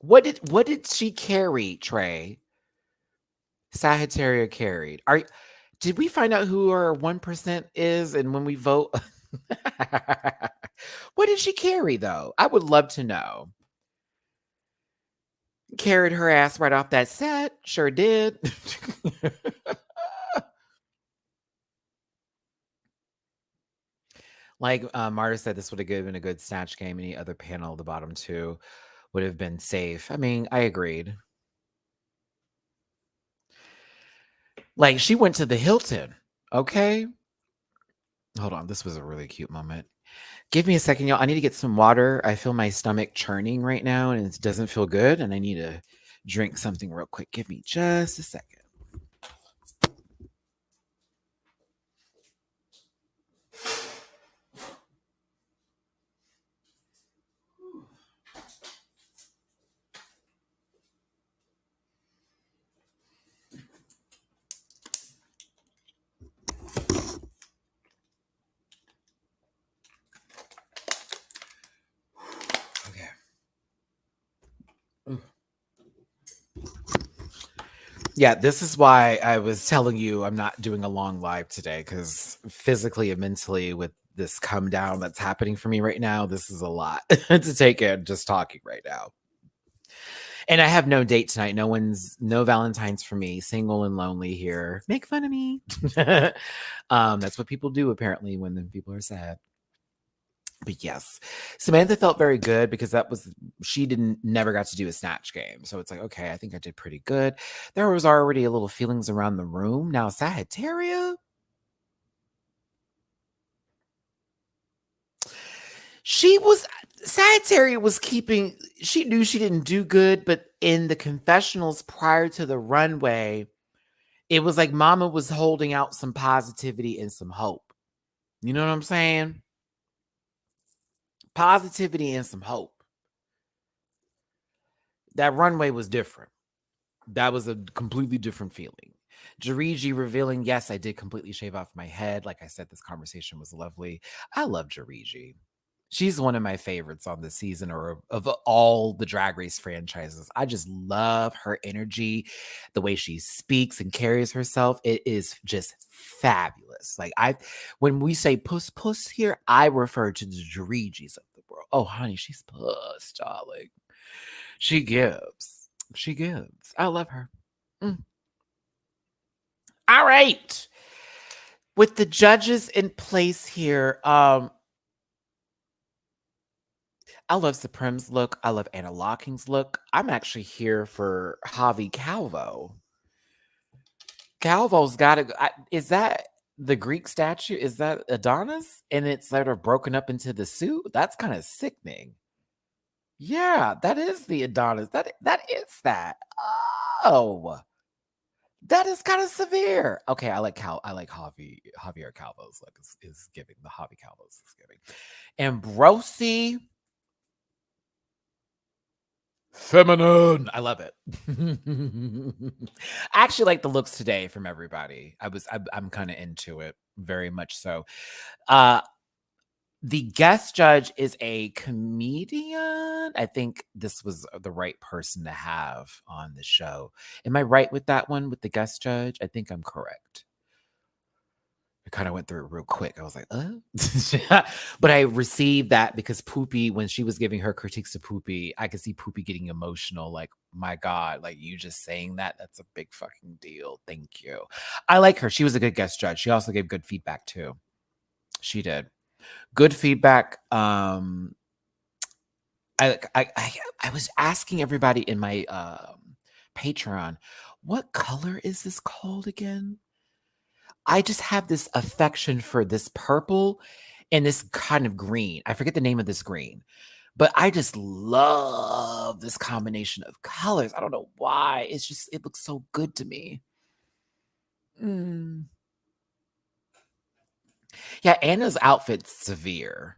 what did she carry, Trey? Sagittaria carried. Did we find out who our 1% is and when we vote? What did she carry though? I would love to know. Carried her ass right off that set. Sure did. Like Marta said, this would have been a good Snatch Game. Any other panel, the bottom 2 would have been safe. I mean, I agreed. Like, she went to the Hilton. Okay. Hold on. This was a really cute moment. Give me a second, y'all. I need to get some water. I feel my stomach churning right now and it doesn't feel good. And I need to drink something real quick. Give me just a second. Okay. Yeah, this is why I was telling you I'm not doing a long live today because physically and mentally, with this come down that's happening for me right now, this is a lot to take in just talking right now. And I have no date tonight. No Valentine's for me. Single and lonely here. Make fun of me. That's what people do apparently when the people are sad. But yes, Samantha felt very good because she never got to do a Snatch Game. So it's like, okay, I think I did pretty good. There was already a little feelings around the room. Now Sagittaria, Sagittaria was keeping, she knew she didn't do good, but in the confessionals prior to the runway, it was like Mama was holding out some positivity and some hope. You know what I'm saying? Positivity and some hope. That runway was different. That was a completely different feeling. Jariji revealing, yes, I did completely shave off my head. Like I said, this conversation was lovely. I love Jariji. She's one of my favorites on this season or of all the Drag Race franchises. I just love her energy, the way she speaks and carries herself. It is just fabulous. Like when we say puss puss here, I refer to the Jarijis of the world. Oh, honey, she's puss, darling. She gives. She gives. I love her. Mm. All right. With the judges in place here, I love Supreme's look. I love Anna Locking's look. I'm actually here for Javi Calvo. Calvo's got to. Is that the Greek statue? Is that Adonis? And it's sort of broken up into the suit. That's kind of sickening. Yeah, that is the Adonis. That is that. Oh, that is kind of severe. Okay, I like Javier Calvo's look is giving the Javi Calvo's is giving. Ambrosi. Feminine. I love it. I actually like the looks today from everybody. I'm kind of into it very much so. The guest judge is a comedian. I think this was the right person to have on the show. Am I right with that one with the guest judge? I think I'm correct. I kind of went through it real quick. I was like, but I received that because Poopy, when she was giving her critiques to Poopy, I could see Poopy getting emotional. Like, my God, like you just saying that, that's a big fucking deal. Thank you. I like her. She was a good guest judge. She also gave good feedback too. She did. Good feedback. I was asking everybody in my Patreon, what color is this called again? I just have this affection for this purple and this kind of green. I forget the name of this green, but I just love this combination of colors. I don't know why. It looks so good to me. Mm. Yeah, Anna's outfit's severe.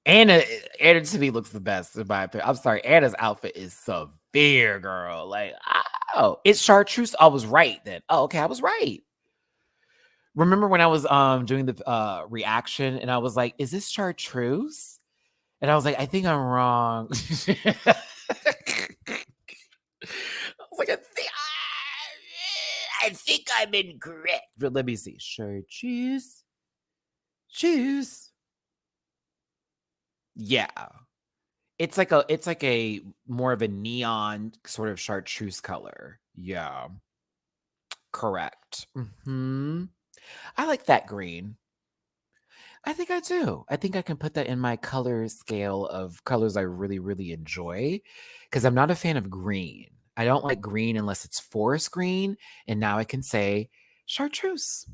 Anna to me looks the best in my opinion. I'm sorry, Anna's outfit is severe, girl. Like, oh, it's chartreuse. I was right then. Oh, okay, I was right. Remember when I was doing the reaction and I was like, is this chartreuse? And I was like, I think I'm wrong. I was like, I think I'm incorrect. But let me see. Chartreuse. Choose. Yeah. It's like a more of a neon sort of chartreuse color. Yeah. Correct. I like that green. I think I do. I think I can put that in my color scale of colors I really, really enjoy because I'm not a fan of green. I don't like green unless it's forest green. And now I can say chartreuse.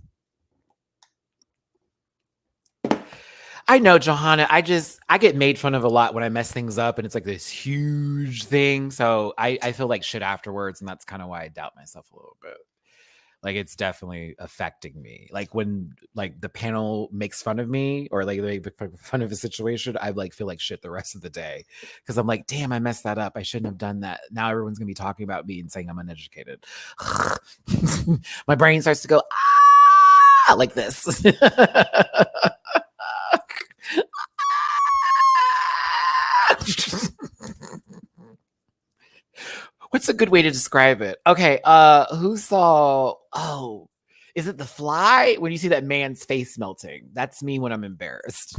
I know, Johanna. I get made fun of a lot when I mess things up and it's like this huge thing. So I feel like shit afterwards. And that's kind of why I doubt myself a little bit. Like it's definitely affecting me. Like when like the panel makes fun of me or like they make fun of a situation, I like feel like shit the rest of the day because I'm like, damn, I messed that up. I shouldn't have done that. Now everyone's gonna be talking about me and saying I'm uneducated. My brain starts to go like this. What's a good way to describe it? Okay, who saw is it The Fly? When you see that man's face melting. That's me when I'm embarrassed.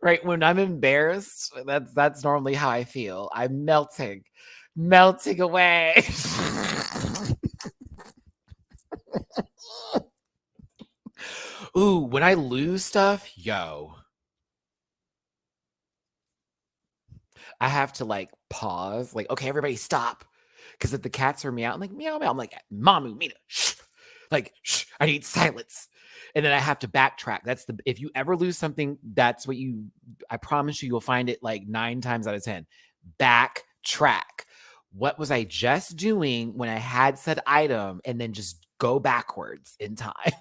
Right? When I'm embarrassed, that's normally how I feel. I'm melting away. Ooh, when I lose stuff, yo. I have to like pause, like, okay, everybody stop. Because if the cats are meow, I'm like, meow, meow. I'm like, Mamu, Mina, shh. Like, shh, I need silence. And then I have to backtrack. If you ever lose something, that's what I promise you'll find it like 9 times out of 10. Backtrack. What was I just doing when I had said item? And then just go backwards in time.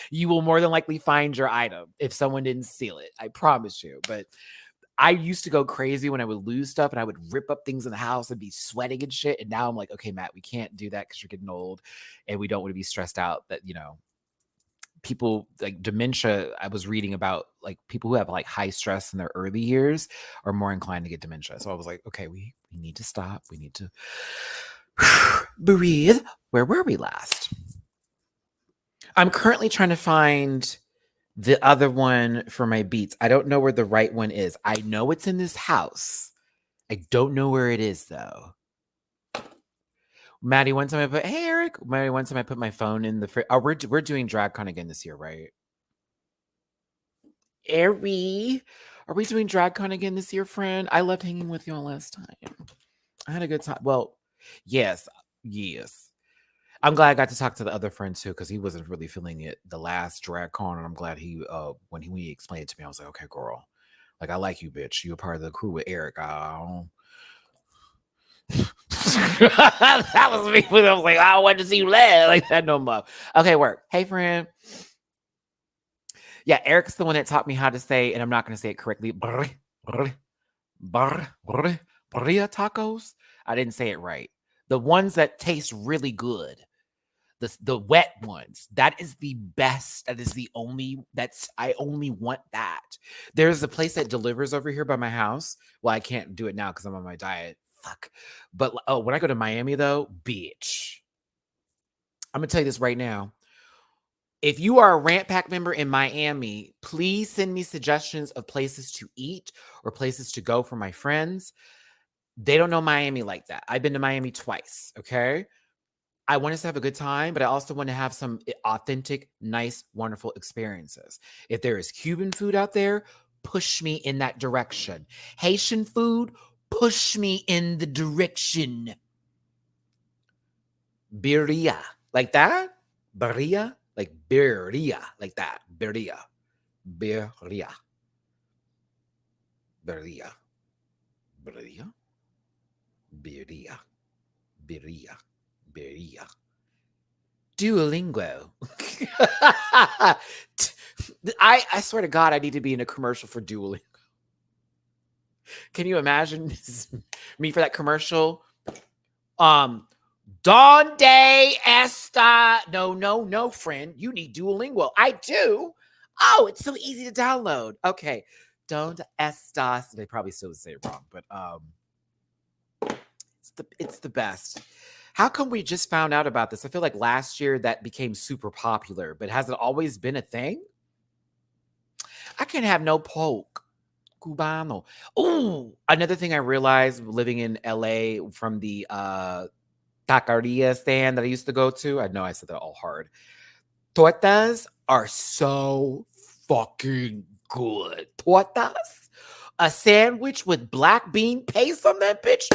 You will more than likely find your item if someone didn't steal it. I promise you. But I used to go crazy when I would lose stuff and I would rip up things in the house and be sweating and shit. And now I'm like, okay, Matt, we can't do that because you're getting old and we don't want to be stressed out that, people like dementia. I was reading about like people who have like high stress in their early years are more inclined to get dementia. So I was like, okay, we need to stop. We need to breathe. Where were we last? I'm currently trying to find the other one for my beats. I don't know where the right one is. I know it's in this house. I don't know where it is though. Maddie, one time hey Eric, Maddie, one time I put my phone in the fridge. Oh, we're doing DragCon again this year, right? Ari, are we doing DragCon again this year, friend? I loved hanging with y'all last time. I had a good time. Well, yes, yes. I'm glad I got to talk to the other friend too, because he wasn't really feeling it the last DragCon, and I'm glad he when he explained it to me, I was like, okay, girl, like I like you, bitch. You're part of the crew with Eric. That was me when I was like, I don't want to see you laugh like that no more. Okay, work. Hey, friend. Yeah, Eric's the one that taught me how to say, and I'm not going to say it correctly. Birria tacos. I didn't say it right. The ones that taste really good. The wet ones. That is the best. That is the only. I only want that. There's a place that delivers over here by my house. Well, I can't do it now because I'm on my diet. Fuck. But when I go to Miami though, bitch. I'm gonna tell you this right now. If you are a Rant Pack member in Miami, please send me suggestions of places to eat or places to go for my friends. They don't know Miami like that. I've been to Miami twice, okay? I want us to have a good time, but I also want to have some authentic, nice, wonderful experiences. If there is Cuban food out there, push me in that direction. Haitian food, push me in the direction. Birria, like that? Birria? Like birria, like that. Birria. Birria. Birria. Birria. Birria. Birria. Birria. Duolingo. I swear to God, I need to be in a commercial for Duolingo. Can you imagine me for that commercial? Donde esta? No, friend. You need Duolingo. I do. Oh, it's so easy to download. Okay. Donde estas? They probably still say it wrong, but it's the best. How come we just found out about this? I feel like last year that became super popular, but has it always been a thing? I can't have no pork. Cubano. Ooh, another thing I realized living in LA from the taqueria stand that I used to go to. I know I said that all hard. Tortas are so fucking good. Tortas? A sandwich with black bean paste on that bitch?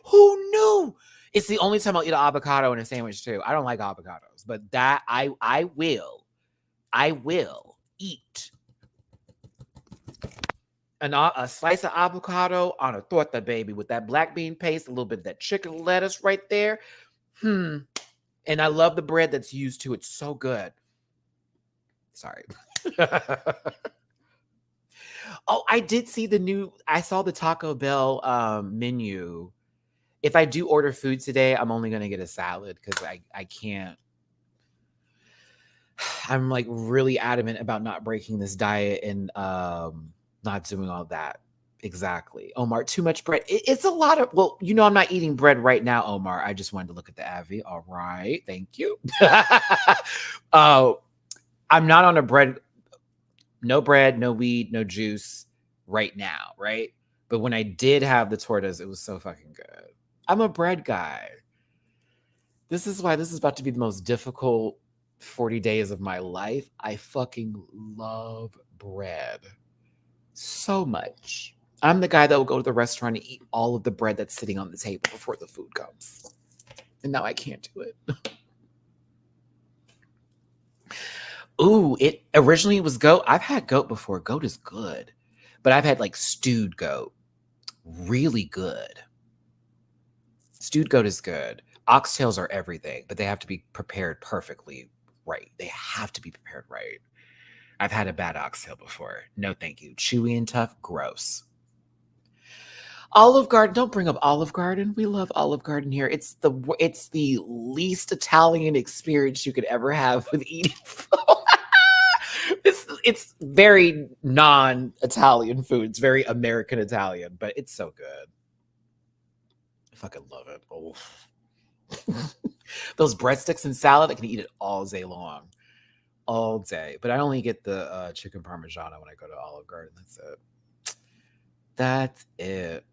Who knew? It's the only time I'll eat an avocado in a sandwich too. I don't like avocados, but that I will eat a slice of avocado on a torta, baby, with that black bean paste, a little bit of that chicken lettuce right there. And I love the bread that's used too. It's so good. Sorry. Oh, I did see I saw the Taco Bell menu. If I do order food today, I'm only going to get a salad because I can't. I'm like really adamant about not breaking this diet and not doing all that. Exactly. Omar, too much bread. It's a lot of, well, I'm not eating bread right now, Omar. I just wanted to look at the Avi. All right. Thank you. I'm not on no bread, no weed, no juice right now. Right. But when I did have the tortas, it was so fucking good. I'm a bread guy. This is why this is about to be the most difficult 40 days of my life. I fucking love bread so much. I'm the guy that will go to the restaurant and eat all of the bread that's sitting on the table before the food comes. And now I can't do it. Ooh, it originally was goat. I've had goat before. Goat is good. But I've had like stewed goat. Really good. Stewed goat is good. Oxtails are everything, but they have to be prepared perfectly right. They have to be prepared right. I've had a bad oxtail before. No, thank you. Chewy and tough, gross. Olive Garden, don't bring up Olive Garden. We love Olive Garden here. It's the least Italian experience you could ever have with eating food. It's very non-Italian food. It's very American Italian, but it's so good. I fucking love it. Oh. Those breadsticks and salad, I can eat it all day long. All day. But I only get the chicken parmigiana when I go to Olive Garden. That's it. That's it.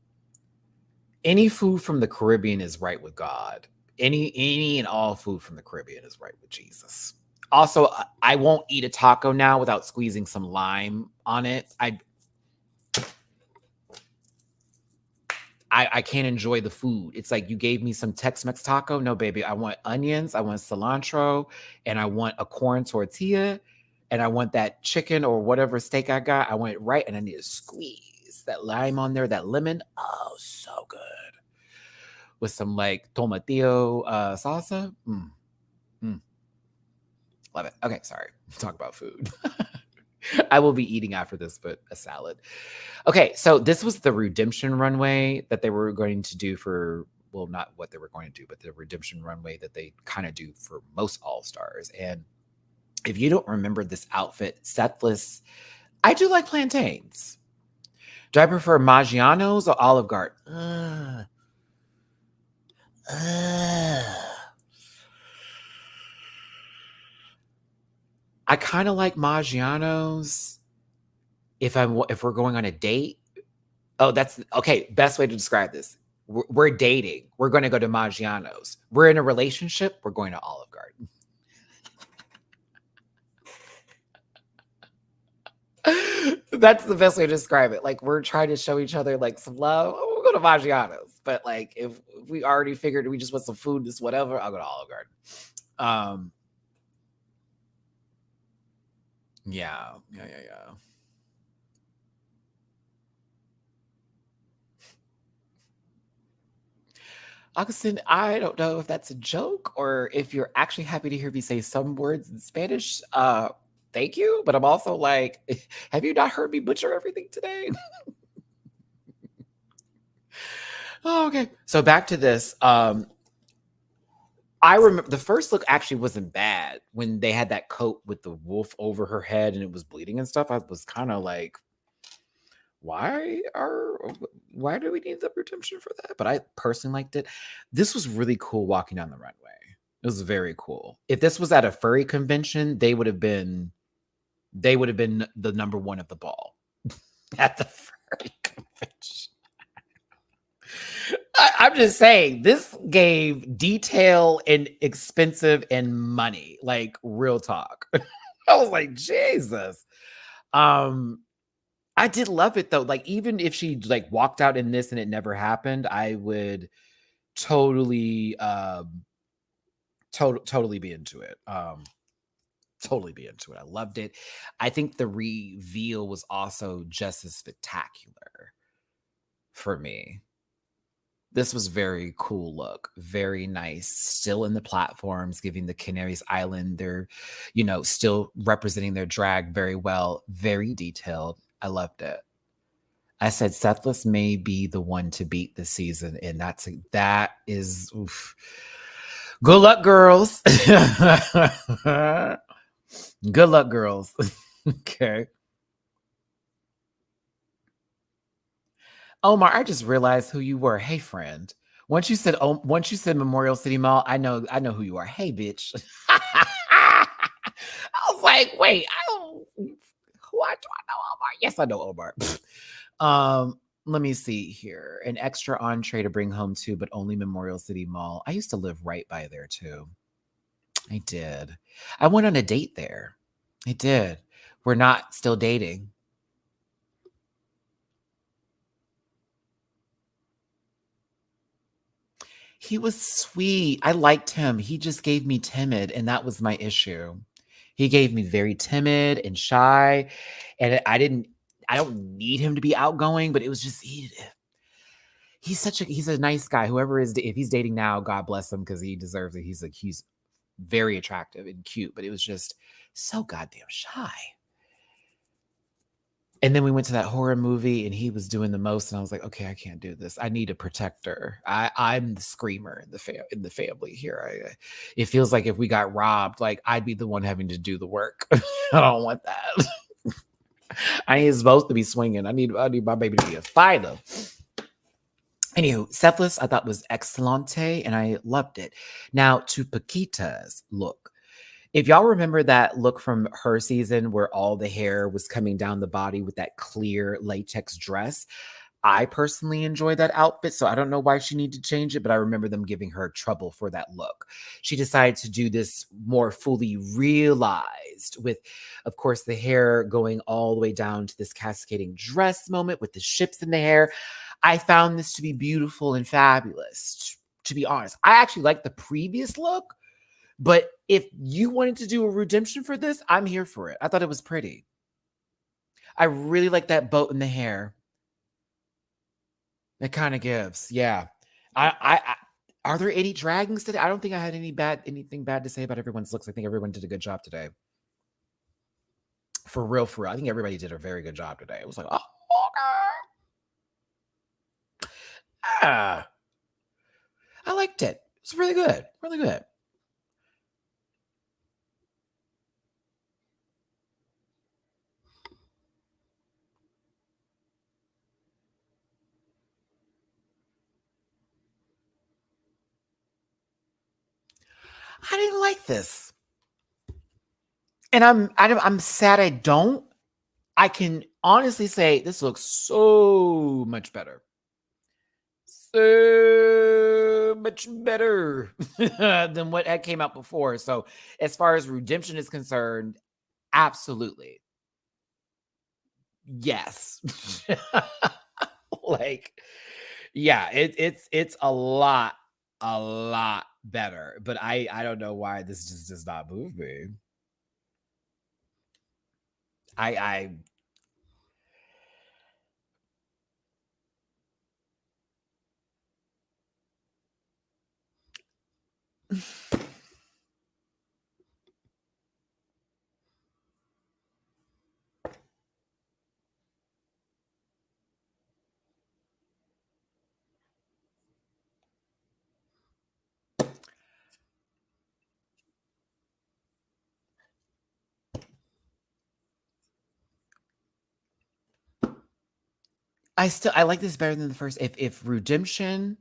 Any food from the Caribbean is right with God. Any and all food from the Caribbean is right with Jesus. Also, I won't eat a taco now without squeezing some lime on it. I can't enjoy the food. It's like you gave me some Tex-Mex taco. No, baby, I want onions, I want cilantro, and I want a corn tortilla, and I want that chicken or whatever steak I got. I want it right, and I need to squeeze that lime on there, that lemon. Oh, so good. With some like tomatillo salsa. Mm. Love it. Okay, sorry. Talk about food. I will be eating after this, but a salad. Okay, so this was the redemption runway that they were going to do for, well, not what they were going to do, but the redemption runway that they kind of do for most All Stars. And if you don't remember this outfit, Sethless, I do like plantains. Do I prefer Maggiano's or Olive Garden? I kind of like Maggiano's if we're going on a date. Oh, that's okay. Best way to describe this. We're dating. We're going to go to Maggiano's. We're in a relationship. We're going to Olive Garden. That's the best way to describe it. Like we're trying to show each other like some love. Oh, we'll go to Maggiano's. But like if we already figured we just want some food, this whatever, I'll go to Olive Garden. Yeah. Augustin, I don't know if that's a joke or if you're actually happy to hear me say some words in Spanish. Thank you. But I'm also like, have you not heard me butcher everything today? Oh, okay. So back to this. I remember the first look actually wasn't bad when they had that coat with the wolf over her head and it was bleeding and stuff. I was kind of like, why do we need the redemption for that? But I personally liked it. This was really cool walking down the runway. It was very cool. If this was at a furry convention, they would have been the number one of the ball at the furry convention. I'm just saying, this gave detail and expensive and money, like real talk. I was like, Jesus. I did love it though. Like, even if she like walked out in this and it never happened, I would totally, totally be into it. Totally be into it. I loved it. I think the reveal was also just as spectacular for me. This was very cool look, very nice. Still in the platforms, giving the Canaries Island their, still representing their drag very well, very detailed. I loved it. I said Sethless may be the one to beat this season, and that is oof. Good luck, girls. Good luck, girls. Okay. Omar, I just realized who you were. Hey, friend. Once you said Memorial City Mall, I know who you are. Hey, bitch. I was like, wait, who do I know Omar? Yes, I know Omar. Let me see here. An extra entree to bring home too, but only Memorial City Mall. I used to live right by there too. I did. I went on a date there. I did. We're not still dating. He was sweet. I liked him. He just gave me timid, and that was my issue. He gave me very timid and shy, and I don't need him to be outgoing, but it was just he's a nice guy. Whoever if he's dating now, God bless him because he deserves it. He's very attractive and cute, but it was just so goddamn shy. And then we went to that horror movie and he was doing the most. And I was like, okay, I can't do this. I need a protector. I'm the screamer in the family here. It feels like if we got robbed, like I'd be the one having to do the work. I don't want that. I ain't supposed to be swinging. I need my baby to be a fighter. Anywho, Sethless I thought was excellente and I loved it. Now to Paquita's look. If y'all remember that look from her season where all the hair was coming down the body with that clear latex dress, I personally enjoy that outfit, so I don't know why she needed to change it, but I remember them giving her trouble for that look. She decided to do this more fully realized with, of course, the hair going all the way down to this cascading dress moment with the ships in the hair. I found this to be beautiful and fabulous, to be honest. I actually like the previous look, but if you wanted to do a redemption for this, I'm here for it. I thought it was pretty. I really like that boat in the hair. It kind of gives, yeah. I are there any dragons today? I don't think I had anything bad to say about everyone's looks. I think everyone did a good job today. For real, for real. I think everybody did a very good job today. It was like, oh, okay. Ah, I liked it. It's really good. Really good. I didn't like this. And I'm sad I don't. I can honestly say this looks so much better. So much better than what had came out before. So as far as redemption is concerned, absolutely. Yes. Like, yeah, it's a lot better. But I don't know why this just does not move me. I I like this better than the first. If redemption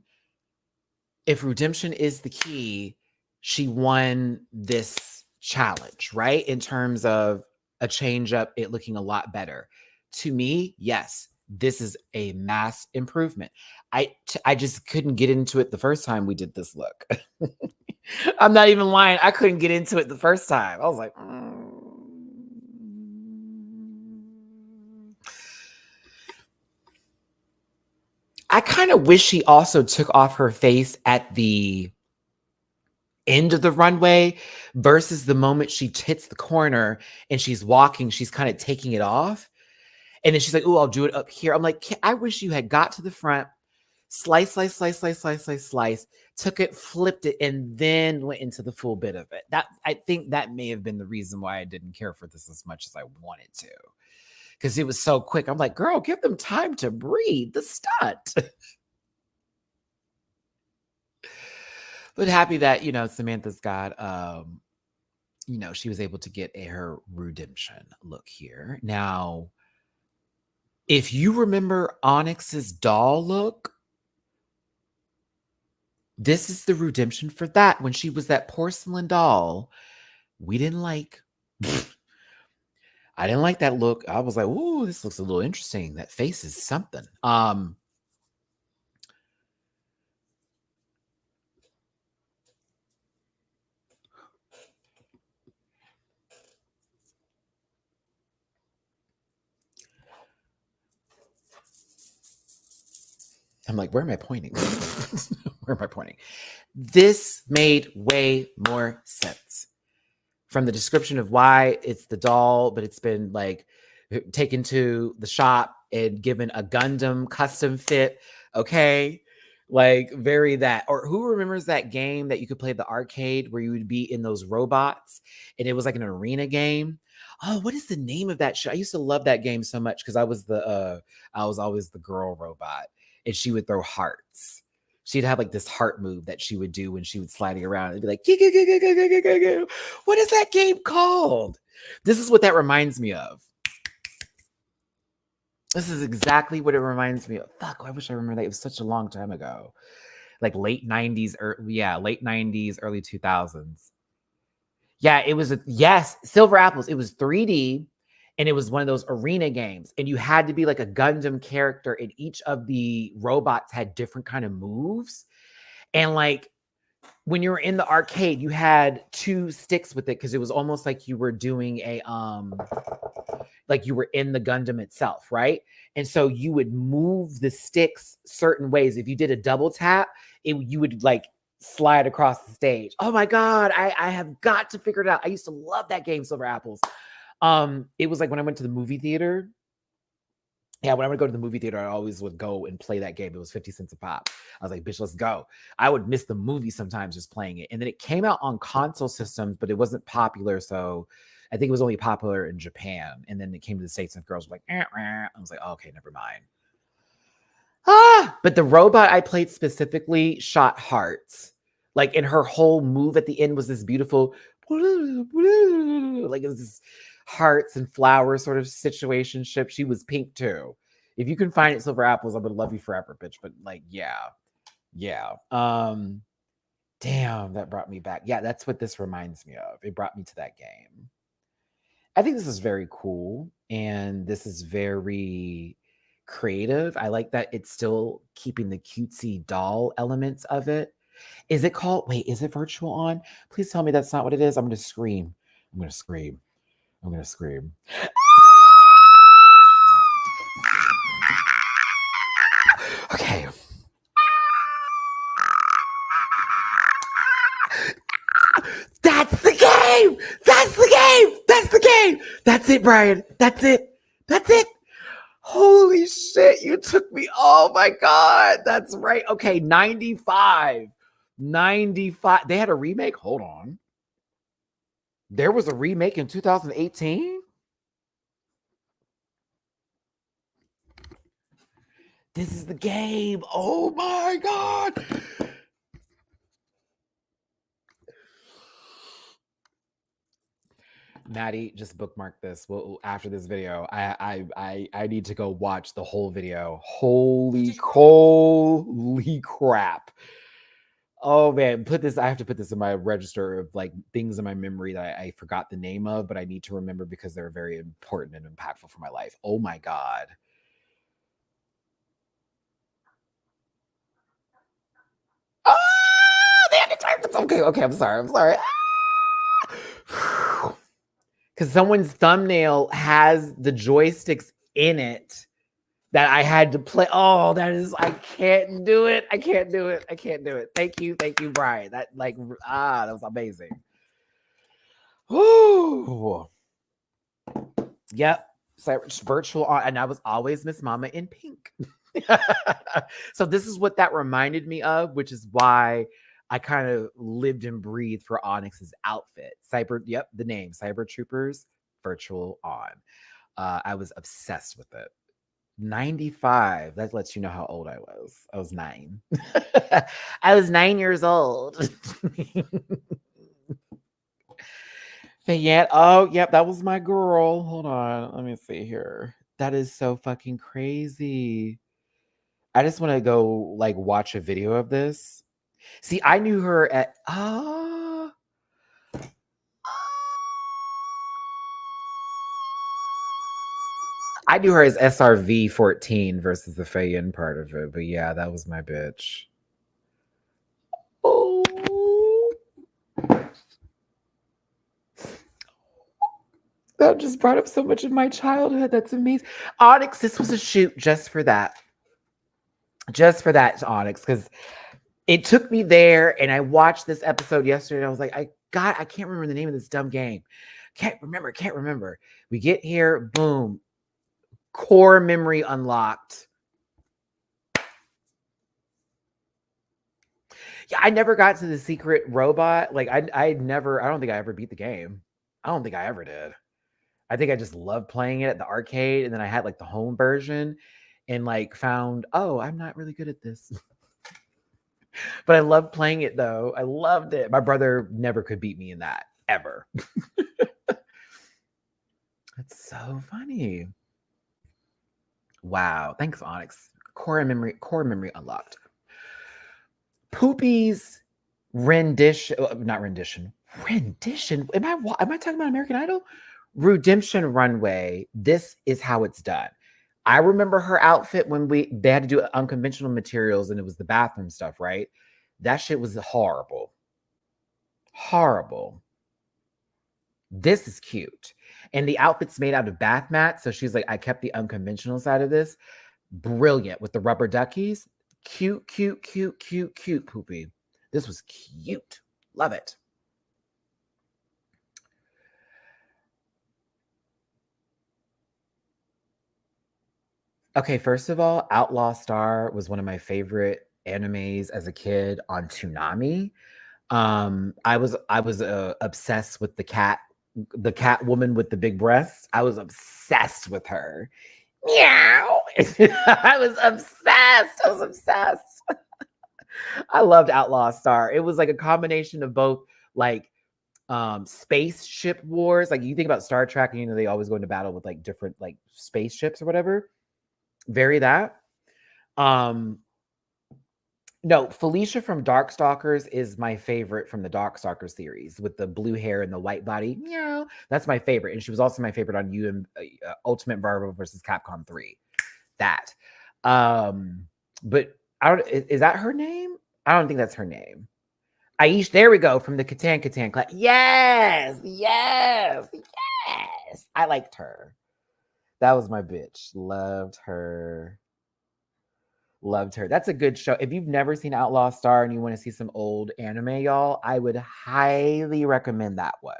is the key, she won this challenge, right? In terms of a change up, it looking a lot better. To me, yes, this is a mass improvement. I just couldn't get into it the first time we did this look. I'm not even lying. I couldn't get into it the first time. I was like, I kind of wish she also took off her face at the end of the runway versus the moment she hits the corner and she's walking, she's kind of taking it off. And then she's like, oh, I'll do it up here. I'm like, I wish you had got to the front, slice, took it, flipped it, and then went into the full bit of it. That I think that may have been the reason why I didn't care for this as much as I wanted to. Because it was so quick. I'm like, girl, give them time to breathe. The stunt. But happy that, Samantha's got she was able to get her redemption look here. Now, if you remember Onyx's doll look, this is the redemption for that. When she was that porcelain doll, we didn't like. I didn't like that look. I was like, ooh, this looks a little interesting. That face is something. I'm like, where am I pointing? Where am I pointing? This made way more sense from the description of why it's the doll, but it's been like taken to the shop and given a Gundam custom fit. Okay. Like very that, or who remembers that game that you could play at the arcade where you would be in those robots and it was like an arena game? Oh, what is the name of that show? I used to love that game so much because I was always the girl robot and she would throw hearts. She'd have like this heart move that she would do when she would sliding around. It'd be like, what is that game called? This is what that reminds me of. This is exactly what it reminds me of. Fuck, I wish I remember that. It was such a long time ago. Like late 90s, late 90s, early 2000s. Yeah, it was yes, Silver Apples. It was 3D and it was one of those arena games, and you had to be like a Gundam character, and each of the robots had different kind of moves. And like when you were in the arcade, you had 2 sticks with it because it was almost like you were doing a like you were in the Gundam itself, right? And so you would move the sticks certain ways. If you did a double tap, you would like slide across the stage. Oh my God, I have got to figure it out. I used to love that game, Silver Apples. It was like when I went to the movie theater. Yeah, when I would go to the movie theater, I always would go and play that game. It was 50 cents a pop. I was like, bitch, let's go. I would miss the movie sometimes just playing it. And then it came out on console systems, but it wasn't popular. So I think it was only popular in Japan. And then it came to the States and girls were like, I was like, oh, okay, never mind. But the robot I played specifically shot hearts. Like, and her whole move at the end was this beautiful, like it was this hearts and flowers sort of situationship. She was pink too. If you can find it, Silver Apples, I would love you forever, bitch. But like, yeah. Damn, that brought me back. Yeah, that's what this reminds me of. It brought me to that game. I think this is very cool, and this is very creative. I like that it's still keeping the cutesy doll elements of it. Is it called, wait, is it virtual on? Please tell me that's not what it is. I'm going to scream. I'm going to scream. I'm going to scream. Okay. That's the game. That's the game. That's the game. That's it, Brian. That's it. That's it. Holy shit. You took me. Oh my God. That's right. Okay. 95. 95. They had a remake. Hold on. There was a remake in 2018. This is the game. Oh my God. Maddie, just bookmark this. Well, after this video, I need to go watch the whole video. Holy crap. Oh man, I have to put this in my register of like things in my memory that I forgot the name of, but I need to remember because they're very important and impactful for my life. Oh my God. Oh, they had to turn this. Okay, I'm sorry. Because someone's thumbnail has the joysticks in it that I had to play. Oh, I can't do it. Thank you, Brian. That was amazing. Ooh. Yep. So virtual on, and I was always Miss Mama in pink. So this is what that reminded me of, which is why I kind of lived and breathed for Onyx's outfit. The name Cyber Troopers virtual on. I was obsessed with it. 95. That lets you know how old I was. I was 9. I was 9 years old. Fayette. Oh, yep, that was my girl. Hold on. Let me see here. That is so fucking crazy. I just want to go like watch a video of this. See, I knew her at I knew her as SRV 14 versus the Feyen part of it, but yeah, that was my bitch. Oh. That just brought up so much of my childhood. That's amazing. Onyx, this was a shoot just for that. Just for that, Onyx, because it took me there, and I watched this episode yesterday, and I was like, I can't remember the name of this dumb game. Can't remember. We get here, boom. Core memory unlocked. Yeah, I never got to the secret robot. Like, I don't think I ever beat the game. I don't think I ever did. I think I just loved playing it at the arcade, and then I had like the home version and like found, oh, I'm not really good at this. But I loved playing it though. I loved it. My brother never could beat me in that ever. That's so funny. Wow. Thanks, Onyx. Core memory unlocked. Poopy's rendition. Not rendition. Rendition. Am I talking about American Idol? Redemption Runway, this is how it's done. I remember her outfit when they had to do unconventional materials and it was the bathroom stuff, right? That shit was horrible. Horrible. This is cute. And the outfit's made out of bath mats. So she's like, I kept the unconventional side of this. Brilliant with the rubber duckies. Cute, cute, cute, cute, cute, Poopy. This was cute. Love it. Okay, first of all, Outlaw Star was one of my favorite animes as a kid on Toonami. I was obsessed with the cat woman with the big breasts. I was obsessed with her. Meow. I was obsessed. I was obsessed. I loved Outlaw Star. It was like a combination of both like spaceship wars. Like you think about Star Trek and they always go into battle with like different like spaceships or whatever. Very that. Um No, Felicia from Darkstalkers is my favorite from the Darkstalkers series with the blue hair and the white body. Meow. That's my favorite. And she was also my favorite on Ultimate Marvel versus Capcom 3. That. But I don't is that her name? I don't think that's her name. Aish, there we go, from the Catan class. Yes, yes, yes. I liked her. That was my bitch. Loved her. Loved her. That's a good show. If you've never seen Outlaw Star and you want to see some old anime, y'all, I would highly recommend that one.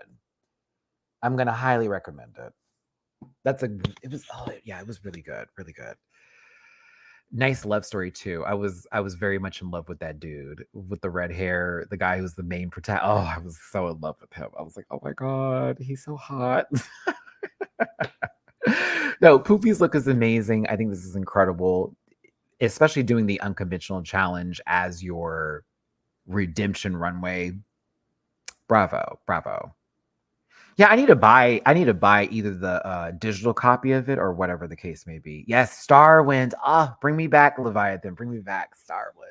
I'm gonna highly recommend it. It was really good, really good. Nice love story too. I was very much in love with that dude with the red hair, the guy who's the main protagonist. Oh, I was so in love with him. I was like, oh my god, he's so hot. No, Poopy's look is amazing. I think this is incredible, especially doing the unconventional challenge as your redemption runway. Bravo, bravo. Yeah, I need to buy either the digital copy of it or whatever the case may be. Yes, Starwind. Bring me back, Leviathan. Bring me back, Starwind.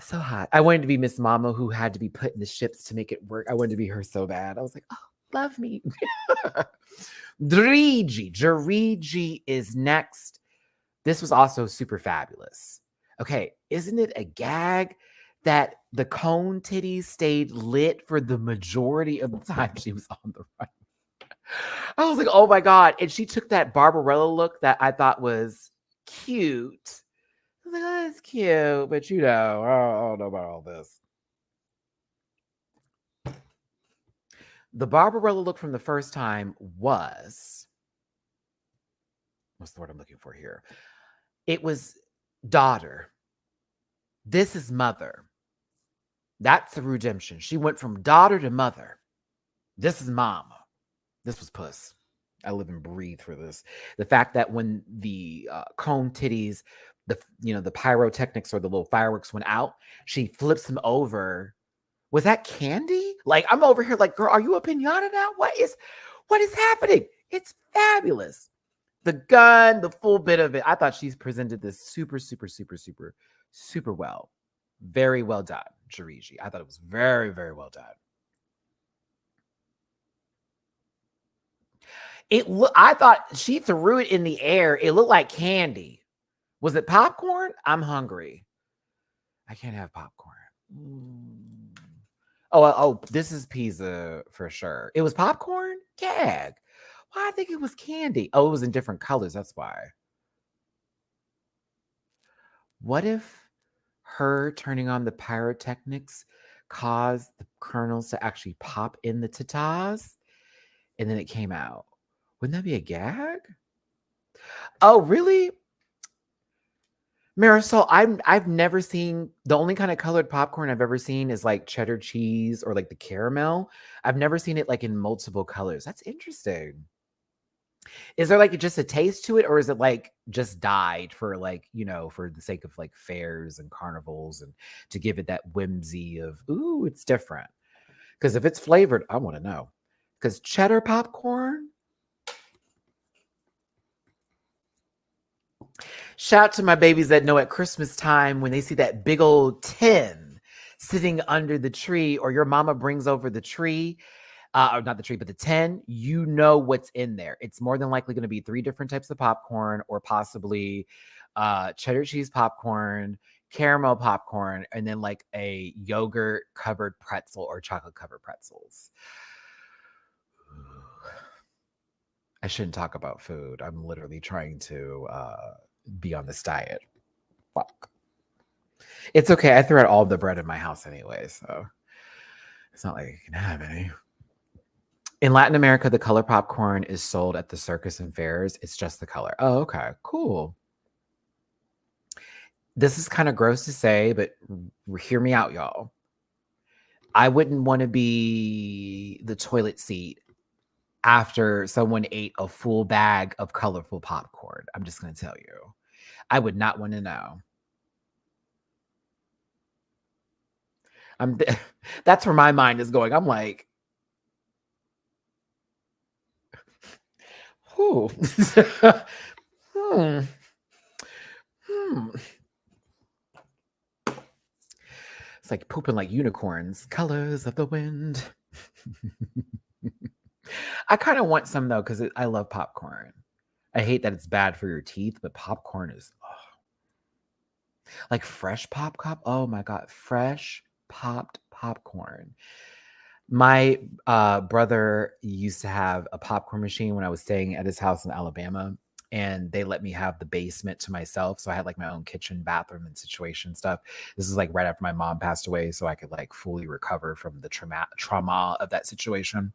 So hot. I wanted to be Miss Mama who had to be put in the ships to make it work. I wanted to be her so bad. I was like, oh, love me. Jariji is next. This was also super fabulous. Okay, isn't it a gag that the cone titties stayed lit for the majority of the time she was on the run? I was like, oh my god. And she took that Barbarella look that I thought was cute. I was like, oh, that's cute, but I don't know about all this. The Barbarella look from the first time was, what's the word I'm looking for here? It was daughter. This is mother. That's the redemption. She went from daughter to mother. This is mama. This was puss. I live and breathe for this. The fact that when the cone titties, the pyrotechnics or the little fireworks went out, she flips him over. Was that candy? Like, I'm over here like, girl, are you a pinata now? What is happening? It's fabulous. The gun, the full bit of it. I thought she's presented this super, super, super, super, super well. Very well done, Jariji. I thought it was very, very well done. I thought she threw it in the air. It looked like candy. Was it popcorn? I'm hungry. I can't have popcorn. Oh, this is pizza for sure. It was popcorn? Gag. Why I think it was candy. Oh, it was in different colors. That's why. What if her turning on the pyrotechnics caused the kernels to actually pop in the tatas and then it came out? Wouldn't that be a gag? Oh, really? Marisol, I've never seen, the only kind of colored popcorn I've ever seen is like cheddar cheese or like the caramel. I've never seen it like in multiple colors. That's interesting. Is there like just a taste to it, or is it like just dyed for like, for the sake of like fairs and carnivals and to give it that whimsy of, ooh, it's different? Because if it's flavored, I want to know. Because cheddar popcorn. Shout out to my babies that know at Christmas time when they see that big old tin sitting under the tree or your mama brings over the tree. or not the treat, but the 10, you know what's in there. It's more than likely going to be 3 different types of popcorn, or possibly cheddar cheese popcorn, caramel popcorn, and then like a yogurt covered pretzel or chocolate covered pretzels. I shouldn't talk about food. I'm literally trying to be on this diet. Fuck. It's okay. I threw out all the bread in my house anyway, so it's not like you can have any. In Latin America, the color popcorn is sold at the circus and fairs. It's just the color. Oh, okay. Cool. This is kind of gross to say, but hear me out, y'all. I wouldn't want to be the toilet seat after someone ate a full bag of colorful popcorn. I'm just going to tell you. I would not want to know. That's where my mind is going. I'm like, whew. It's like pooping like unicorns. Colors of the wind. I kind of want some though, because I love popcorn. I hate that it's bad for your teeth, but popcorn is like fresh popcorn. Oh my God, fresh popped popcorn. My brother used to have a popcorn machine when I was staying at his house in Alabama, and they let me have the basement to myself. So I had like my own kitchen, bathroom, and situation stuff. This is like right after my mom passed away, so I could like fully recover from the trauma of that situation.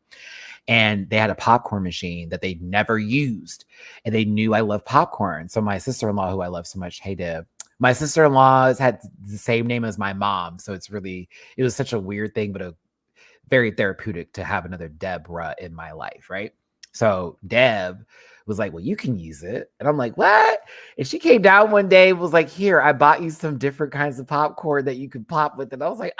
And they had a popcorn machine that they never used, and they knew I love popcorn. So my sister-in-law, who I love so much, hey Deb, my sister-in-law has had the same name as my mom, so it was such a weird thing, but a very therapeutic to have another Deborah in my life, right? So Deb was like, well, you can use it. And I'm like, what? And she came down one day and was like, here, I bought you some different kinds of popcorn that you could pop with. And I was like,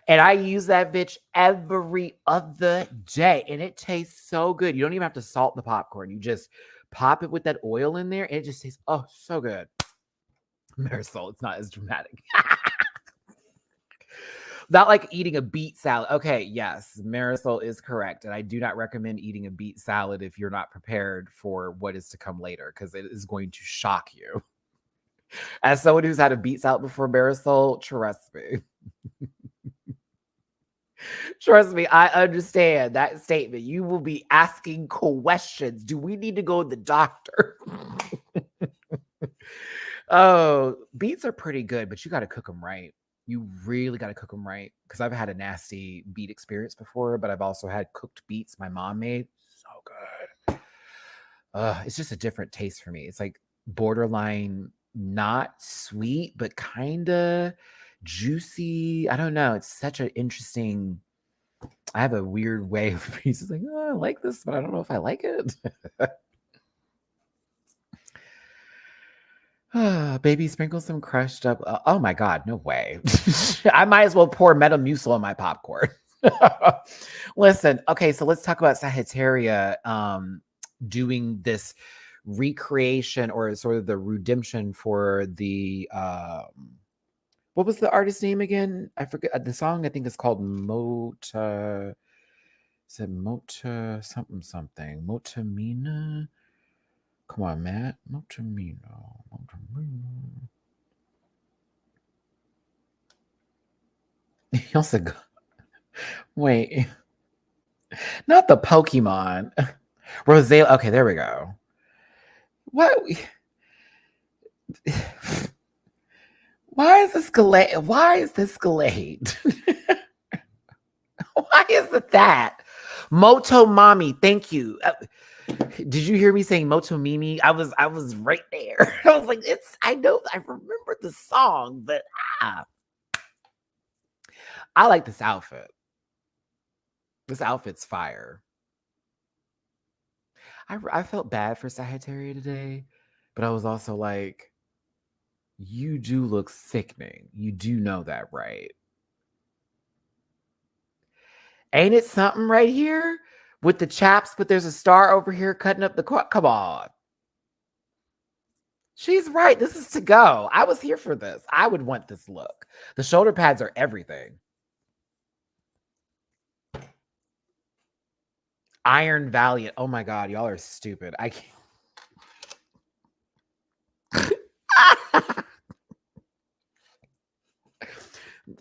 And I use that bitch every other day. And it tastes so good. You don't even have to salt the popcorn. You just pop it with that oil in there. And it just tastes, so good. Marisol, it's not as dramatic. Not like eating a beet salad. Okay, yes, Marisol is correct. And I do not recommend eating a beet salad if you're not prepared for what is to come later, because it is going to shock you. As someone who's had a beet salad before, Marisol, trust me. Trust me, I understand that statement. You will be asking questions. Do we need to go to the doctor? Oh, beets are pretty good, but you got to cook them right. You really got to cook them right, because I've had a nasty beet experience before, but I've also had cooked beets my mom made. So good. It's just a different taste for me. It's like borderline not sweet, but kind of juicy. I don't know. It's such an interesting. I have a weird way of beets. It's like, I like this, but I don't know if I like it. Baby, sprinkle some crushed up. Oh my God, no way. I might as well pour Metamucil on my popcorn. Listen, okay, so let's talk about Sagittaria doing this recreation, or sort of the redemption for the what was the artist's name again? I forget the song. I think it's called Mota. Is it Mota something something? Motamina? Come on, Matt. Motamino. He also got, wait, not the Pokemon. Rosale. Okay, there we go. What? Why is this Galade? Why is this Galade? Why is it that? Moto Mommy, thank you. Did you hear me saying Moto Mimi? I was right there. I was like, I know, I remember the song, but I like this outfit. This outfit's fire. I felt bad for Sagittaria today, but I was also like, you do look sickening. You do know that, right? Ain't it something right here with the chaps, but there's a star over here cutting up the come on. She's right. This is to go. I was here for this. I would want this look. The shoulder pads are everything. Iron Valiant. Oh my God, y'all are stupid. I can't.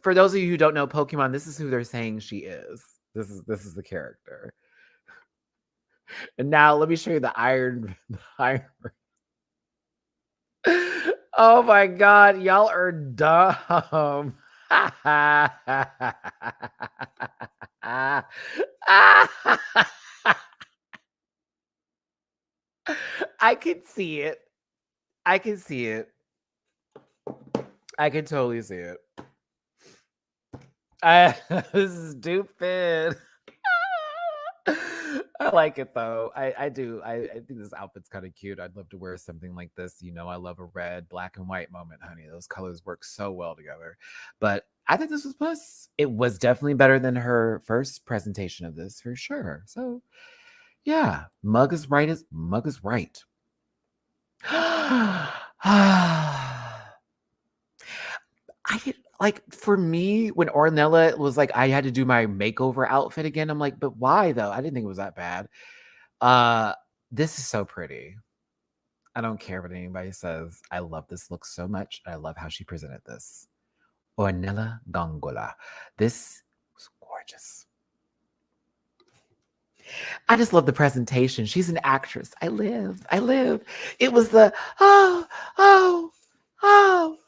For those of you who don't know Pokemon, this is who they're saying she is. This is the character. And now let me show you the iron. Oh my God, y'all are dumb. I can see it. I can see it. I can totally see it. This is stupid. I like it though. I do. I think this outfit's kind of cute. I'd love to wear something like this. You know, I love a red, black, and white moment, honey. Those colors work so well together. But I think this was plus. It was definitely better than her first presentation of this for sure. So yeah, mug is right as mug is right. I did like for me when Ornella was like, I had to do my makeover outfit again. I'm like, but why though? I didn't think it was that bad. This is so pretty. I don't care what anybody says. I love this look so much. I love how she presented this. Ornella Gongola. This was gorgeous. I just love the presentation. She's an actress. I live. It was the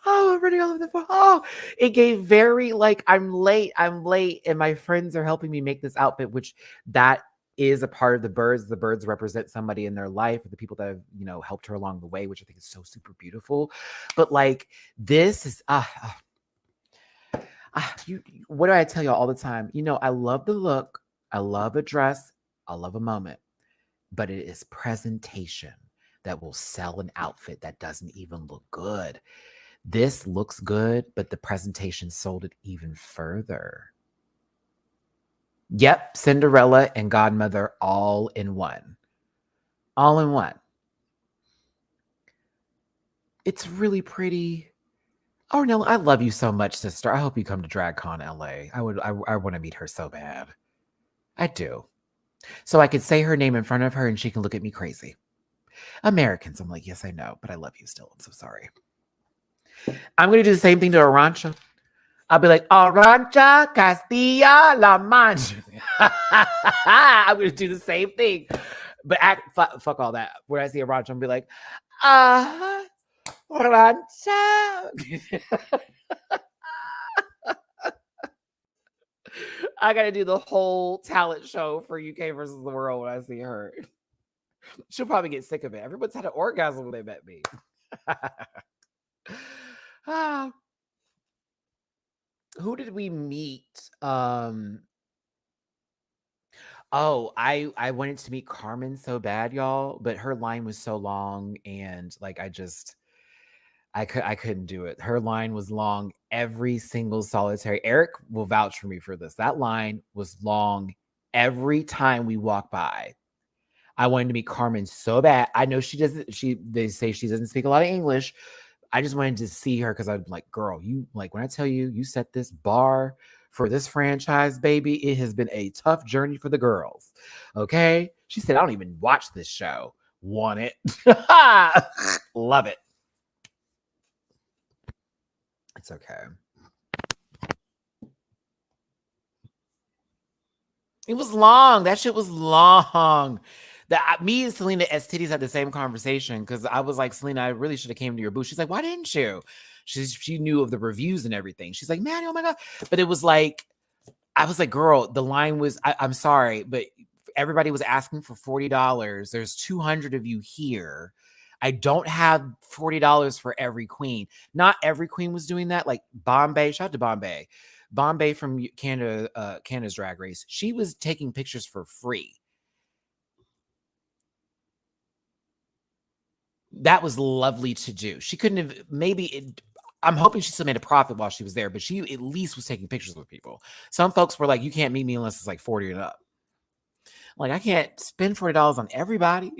I'm running all over the floor. Oh, it gave very like I'm late, and my friends are helping me make this outfit, which that is a part of the birds. The birds represent somebody in their life, or the people that have, helped her along the way, which I think is so super beautiful. But like this is what do I tell y'all all the time? I love the look, I love a dress, I love a moment, but it is presentation that will sell an outfit that doesn't even look good. This looks good, but the presentation sold it even further. Yep, Cinderella and Godmother all in one. All in one. It's really pretty. Oh, no, I love you so much, sister. I hope you come to DragCon LA. I want to meet her so bad. I do. So I could say her name in front of her and she can look at me crazy. Americans, I'm like, yes, I know, but I love you still. I'm so sorry. I'm going to do the same thing to Arancha. I'll be like, Arancha Castilla-La Mancha. I'm going to do the same thing. But fuck all that. When I see Arancha, I'm going to be like, Arancha. I got to do the whole talent show for UK versus the world when I see her. She'll probably get sick of it. Everyone's had an orgasm when they met me. Who did we meet? I wanted to meet Carmen so bad, y'all, but her line was so long and like I couldn't do it. Her line was long every single solitary. Eric will vouch for me for this. That line was long every time we walk by. I wanted to meet Carmen so bad. I know they say she doesn't speak a lot of English. I just wanted to see her because I'm like, girl, you like when I tell you you set this bar for this franchise, baby, it has been a tough journey for the girls. Okay. She said, I don't even watch this show. Want it. Love it. It's okay. It was long. That shit was long. Me and Selena STDs had the same conversation because I was like, Selena, I really should have came to your booth. She's like, why didn't you? She knew of the reviews and everything. She's like, man, oh my God. But it was like, I was like, girl, the line was, I'm sorry, but everybody was asking for $40. There's 200 of you here. I don't have $40 for every queen. Not every queen was doing that. Like Bombay, shout out to Bombay. Bombay from Canada, Canada's Drag Race. She was taking pictures for free. That was lovely to do. She couldn't have I'm hoping she still made a profit while she was there, but she at least was taking pictures with people. Some folks were like, you can't meet me unless it's like 40 and up. Like, I can't spend $40 on everybody.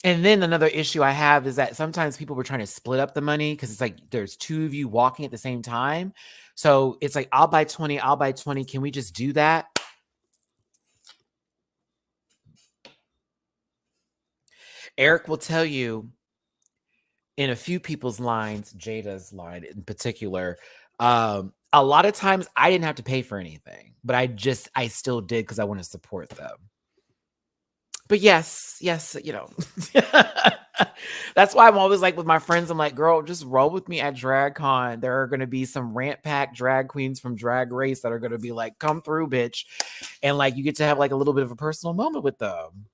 And then another issue I have is that sometimes people were trying to split up the money because it's like there's two of you walking at the same time. So it's like, I'll buy 20, I'll buy 20. Can we just do that? Eric will tell you in a few people's lines, Jada's line in particular, a lot of times I didn't have to pay for anything, but I still did because I want to support them. But yes, that's why I'm always like with my friends, I'm like, girl, just roll with me at DragCon. There are going to be some rant pack drag queens from Drag Race that are going to be like, come through, bitch. And like, you get to have like a little bit of a personal moment with them.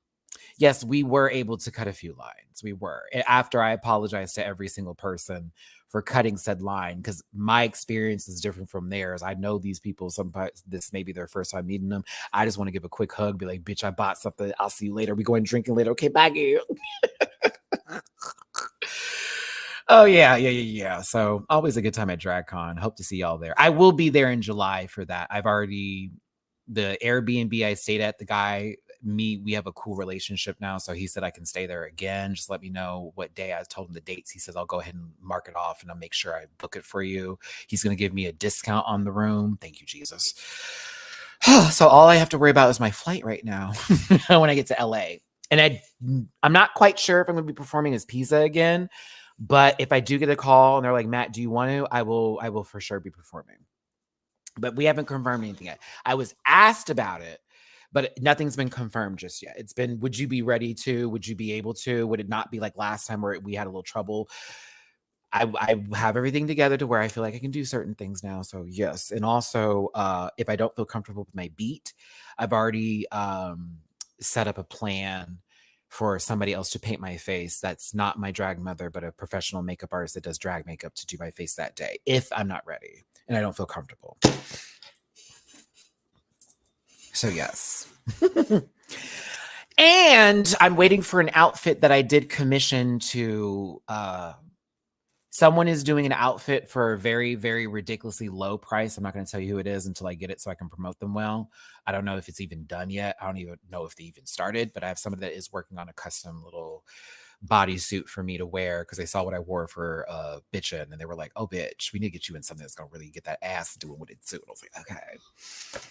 Yes, we were able to cut a few lines. We were. After I apologized to every single person for cutting said line, because my experience is different from theirs. I know these people, sometimes this may be their first time meeting them. I just want to give a quick hug, be like, bitch, I bought something. I'll see you later. We going drinking later. Okay, bye, girl. Oh, yeah. So always a good time at DragCon. Hope to see y'all there. I will be there in July for that. The Airbnb I stayed at, we have a cool relationship now. So he said I can stay there again. Just let me know what day. I told him the dates. He says, I'll go ahead and mark it off and I'll make sure I book it for you. He's going to give me a discount on the room. Thank you, Jesus. So all I have to worry about is my flight right now when I get to LA. And I'm not quite sure if I'm going to be performing as Pisa again, but if I do get a call and they're like, Matt, do you want to? I will for sure be performing. But we haven't confirmed anything yet. I was asked about it, but nothing's been confirmed just yet. It's been, would you be ready to? Would you be able to? Would it not be like last time where we had a little trouble? I have everything together to where I feel like I can do certain things now. So yes. And also, if I don't feel comfortable with my beat, I've already set up a plan for somebody else to paint my face. That's not my drag mother, but a professional makeup artist that does drag makeup to do my face that day if I'm not ready and I don't feel comfortable. So yes. And I'm waiting for an outfit that I did commission to someone is doing an outfit for a very, very ridiculously low price. I'm not going to tell you who it is until I get it so I can promote them well. I don't know if it's even done yet. I don't even know if they even started, but I have somebody that is working on a custom little bodysuit for me to wear because they saw what I wore for bitchin' and they were like, oh bitch, we need to get you in something that's gonna really get that ass doing what it do. I was like, okay.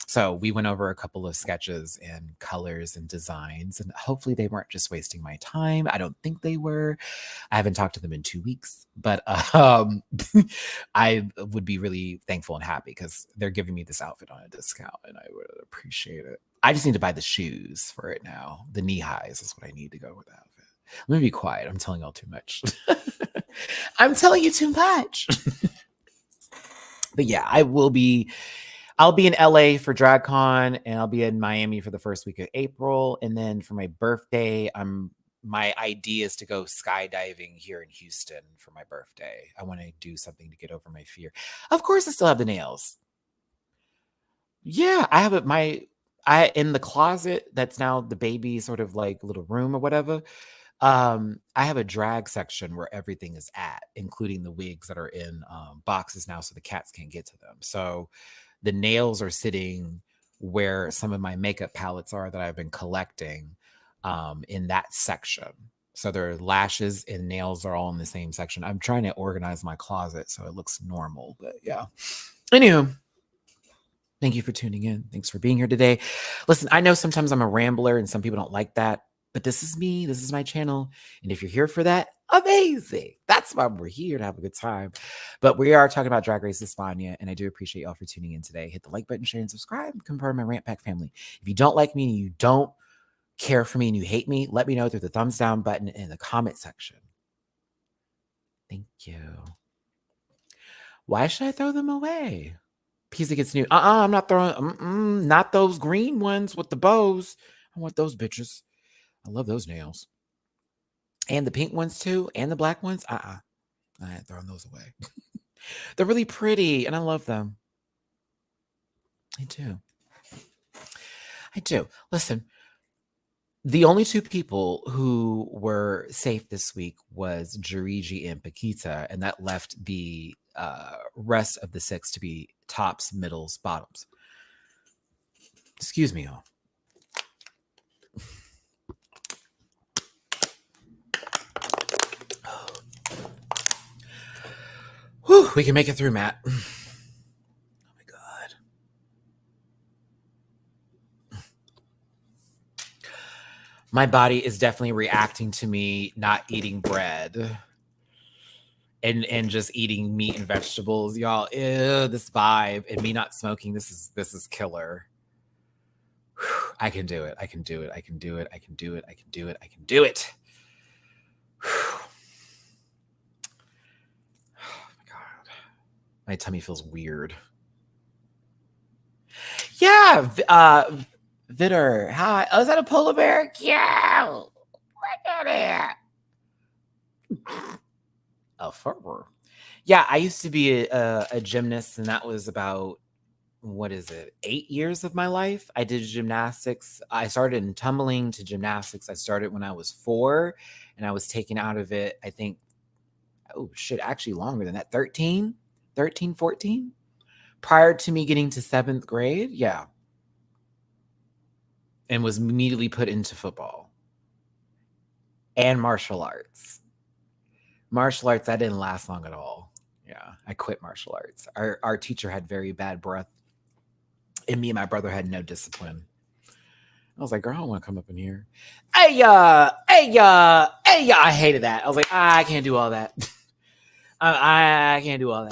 So we went over a couple of sketches and colors and designs, and hopefully they weren't just wasting my time. I don't think they were. I haven't talked to them in 2 weeks, but I would be really thankful and happy because they're giving me this outfit on a discount and I would appreciate it. I just need to buy the shoes for it now. The knee highs is what I need to go with that outfit. Let me be quiet. I'm telling y'all too much. I'm telling you too much. But yeah, I'll be in LA for DragCon and I'll be in Miami for the first week of April. And then for my birthday, my idea is to go skydiving here in Houston for my birthday. I want to do something to get over my fear. Of course, I still have the nails. Yeah, I have it. In the closet that's now the baby sort of like little room or whatever. I have a drag section where everything is at, including the wigs that are in boxes now so the cats can't get to them. So the nails are sitting where some of my makeup palettes are that I've been collecting in that section. So their lashes and nails are all in the same section. I'm trying to organize my closet so it looks normal, but yeah. Anywho, thank you for tuning in. Thanks for being here today. Listen, I know sometimes I'm a rambler and some people don't like that, but this is me. This is my channel. And if you're here for that, amazing. That's why we're here to have a good time. But we are talking about Drag Race España, and I do appreciate y'all for tuning in today. Hit the like button, share, and subscribe. Confirm my Rant Pack family. If you don't like me and you don't care for me and you hate me, let me know through the thumbs down button in the comment section. Thank you. Why should I throw them away? Pisa gets new. I'm not throwing, not those green ones with the bows. I want those bitches. I love those nails. And the pink ones too, and the black ones. I ain't throwing those away. They're really pretty, and I love them. I do. Listen, the only two people who were safe this week was Jariji and Paquita, and that left the rest of the 6 to be tops, middles, bottoms. Excuse me, y'all. Whew, we can make it through, Matt. Oh my God. My body is definitely reacting to me not eating bread and just eating meat and vegetables, y'all. Ew, this vibe and me not smoking. This is killer. Whew, I can do it. I can do it. I can do it. I can do it. I can do it. I can do it. Whew. Oh my God. My tummy feels weird. Yeah. Vitter. Hi. Oh, is that a polar bear? Yeah. Look at it. A fur. Yeah, I used to be a gymnast, and that was about, what is it, 8 years of my life. I did gymnastics. I started in tumbling to gymnastics. I started when I was 4, and I was taken out of it, I think, oh shit, actually longer than that, 13, 14, prior to me getting to 7th grade. Yeah. And was immediately put into football and martial arts. Martial arts, that didn't last long at all. Yeah, I quit martial arts. Our teacher had very bad breath, and me and my brother had no discipline. I was like, girl, I don't want to come up in here. Hey, I hated that. I was like, I can't do all that. I can't do all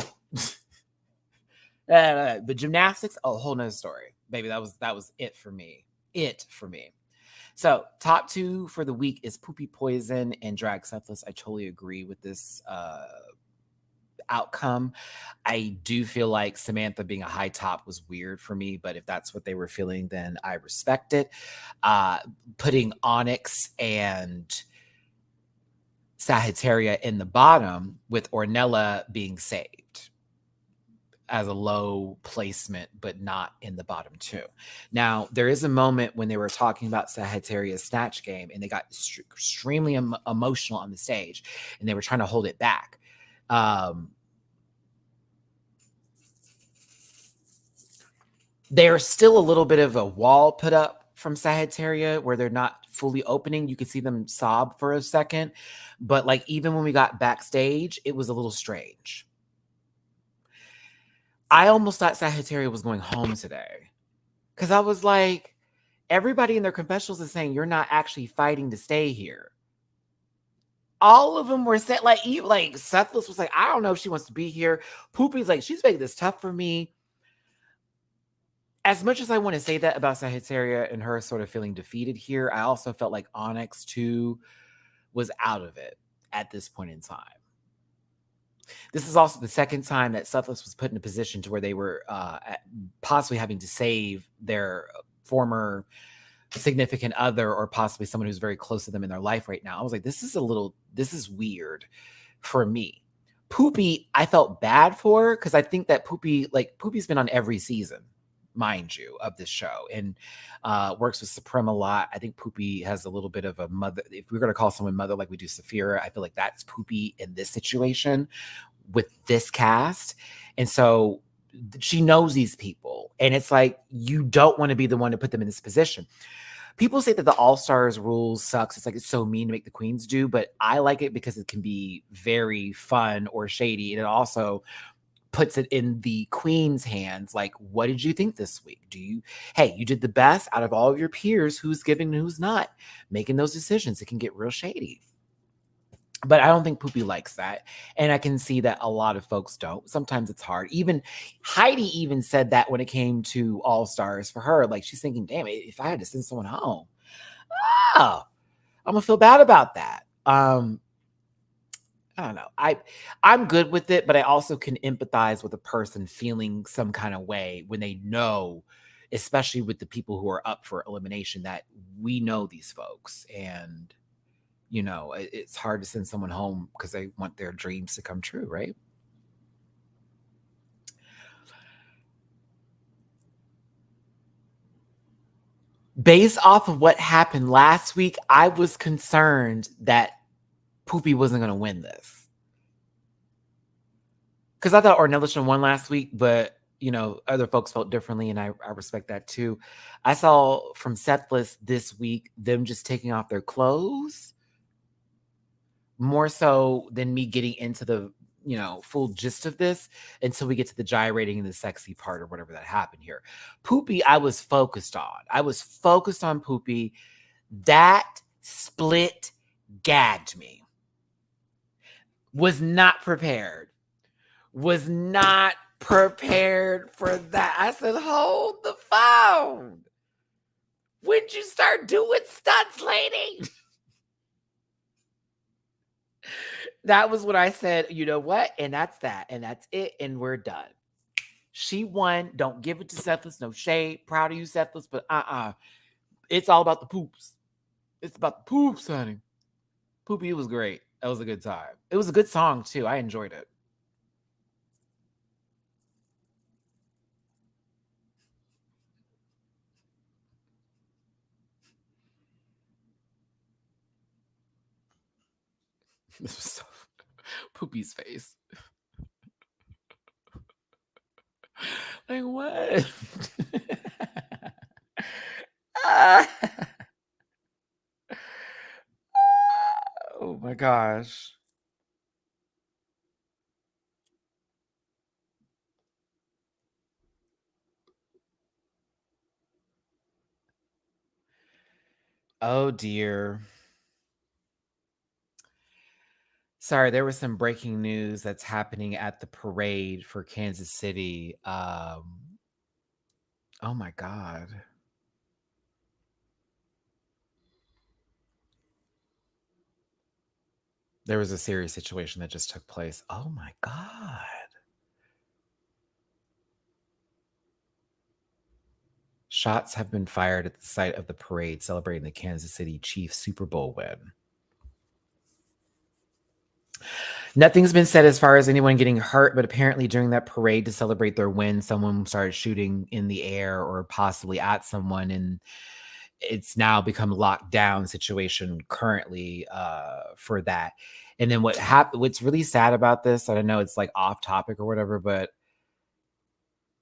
that. But gymnastics, a whole nother story. Baby, that was it for me. So top 2 for the week is Poopy Poison and Drag Sethless. I totally agree with this outcome. I do feel like Samantha being a high top was weird for me, but if that's what they were feeling, then I respect it. Putting Onyx and Sagittaria in the bottom with Ornella being saved as a low placement, but not in the bottom 2. Now, there is a moment when they were talking about Sagittaria's Snatch game, and they got extremely emotional on the stage, and they were trying to hold it back. There's still a little bit of a wall put up from Sagittaria where they're not fully opening. You can see them sob for a second, but like even when we got backstage, it was a little strange. I almost thought Sagittaria was going home today because I was like, everybody in their confessionals is saying you're not actually fighting to stay here. All of them were set like Sethless was like, I don't know if she wants to be here. Poopy's like, she's making this tough for me. As much as I want to say that about Sagittaria and her sort of feeling defeated here, I also felt like Onyx too was out of it at this point in time. This is also the second time that Sethless was put in a position to where they were possibly having to save their former significant other or possibly someone who's very close to them in their life right now. I was like, this is weird for me. Poopy, I felt bad for because I think that Poopy's been on every season, mind you, of this show, and works with Supreme a lot. I think Poopy has a little bit of a mother. If we're going to call someone mother like we do Saphira, I feel like that's Poopy in this situation with this cast. And so she knows these people. And it's like, you don't want to be the one to put them in this position. People say that the All-Stars rules sucks. It's like, it's so mean to make the queens do, but I like it because it can be very fun or shady. And it also puts it in the queen's hands. Like, what did you think this week? You did the best out of all of your peers. Who's giving and who's not making those decisions? It can get real shady. But I don't think Poopy likes that. And I can see that a lot of folks don't. Sometimes it's hard. Even Heidi even said that when it came to All-Stars for her. Like, she's thinking, damn, if I had to send someone home, I'm going to feel bad about that. I don't know. I'm good with it, but I also can empathize with a person feeling some kind of way when they know, especially with the people who are up for elimination, that we know these folks. And, you know, it's hard to send someone home because they want their dreams to come true, right? Based off of what happened last week, I was concerned that Poopy wasn't going to win this. Because I thought Ornella should have won last week, but, you know, other folks felt differently, and I respect that too. I saw from Sethless this week them just taking off their clothes more so than me getting into the full gist of this until we get to the gyrating and the sexy part or whatever that happened here. Poopy, I was focused on. I was focused on Poopy. That split gagged me. Was not prepared. Was not prepared for that. I said, hold the phone. When'd you start doing stunts, lady? That was what I said. You know what? And that's that. And that's it. And we're done. She won. Don't give it to Sethless. No shade. Proud of you, Sethless. But it's all about the poops. It's about the poops, honey. Poopy was great. That was a good time. It was a good song, too. I enjoyed it. This was so Poopy's face. Like, what? Oh my gosh. Oh dear. Sorry, there was some breaking news that's happening at the parade for Kansas City. Oh my God. There was a serious situation that just took place. Oh my God. Shots have been fired at the site of the parade celebrating the Kansas City Chiefs Super Bowl win. Nothing's been said as far as anyone getting hurt, but apparently during that parade to celebrate their win, someone started shooting in the air or possibly at someone, and it's now become a lockdown situation currently for that. And then what's really sad about this, I don't know, it's like off topic or whatever, but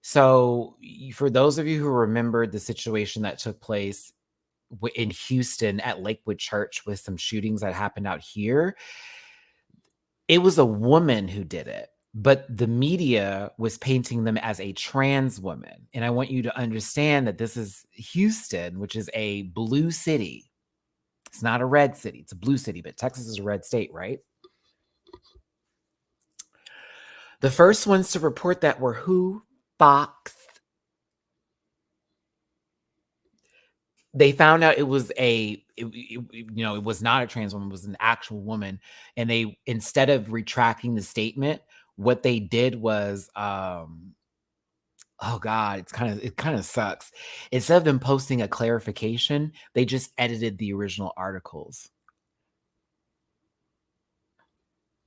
so for those of you who remember the situation that took place in Houston at Lakewood Church with some shootings that happened out here, it was a woman who did it, but the media was painting them as a trans woman. And I want you to understand that this is Houston, which is a blue city. It's not a red city. It's a blue city, but Texas is a red state, right? The first ones to report that were who? Fox. They found out it was it was not a trans woman, it was an actual woman. And they, instead of retracting the statement, what they did was, oh God, it kind of sucks. Instead of them posting a clarification, they just edited the original articles.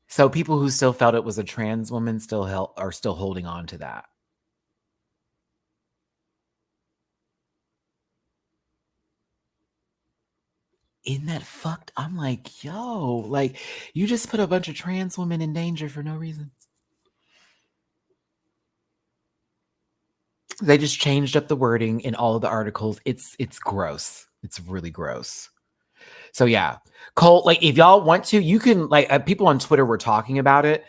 So people who still felt it was a trans woman are still holding on to that. Isn't that fucked? I'm like, yo, like you just put a bunch of trans women in danger for no reason. They just changed up the wording in all of the articles. It's gross. It's really gross. So yeah, Cole, like if y'all want to, you can people on Twitter were talking about it,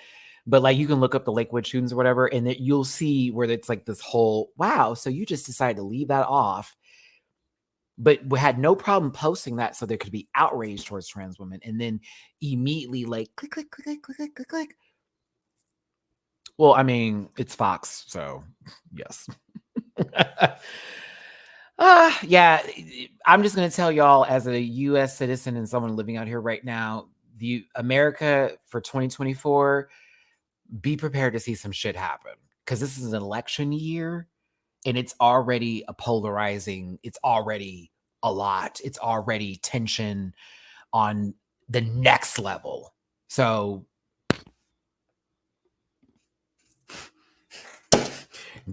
but like you can look up the Lakewood shootings or whatever, and you'll see where it's like this whole wow. So you just decided to leave that off, but we had no problem posting that so there could be outrage towards trans women, and then immediately like click click click click click click click. Well, I mean it's Fox, so yes. Yeah, I'm just going to tell y'all as a US citizen and someone living out here right now, the America for 2024, be prepared to see some shit happen because this is an election year and it's already it's already a lot. It's already tension on the next level. So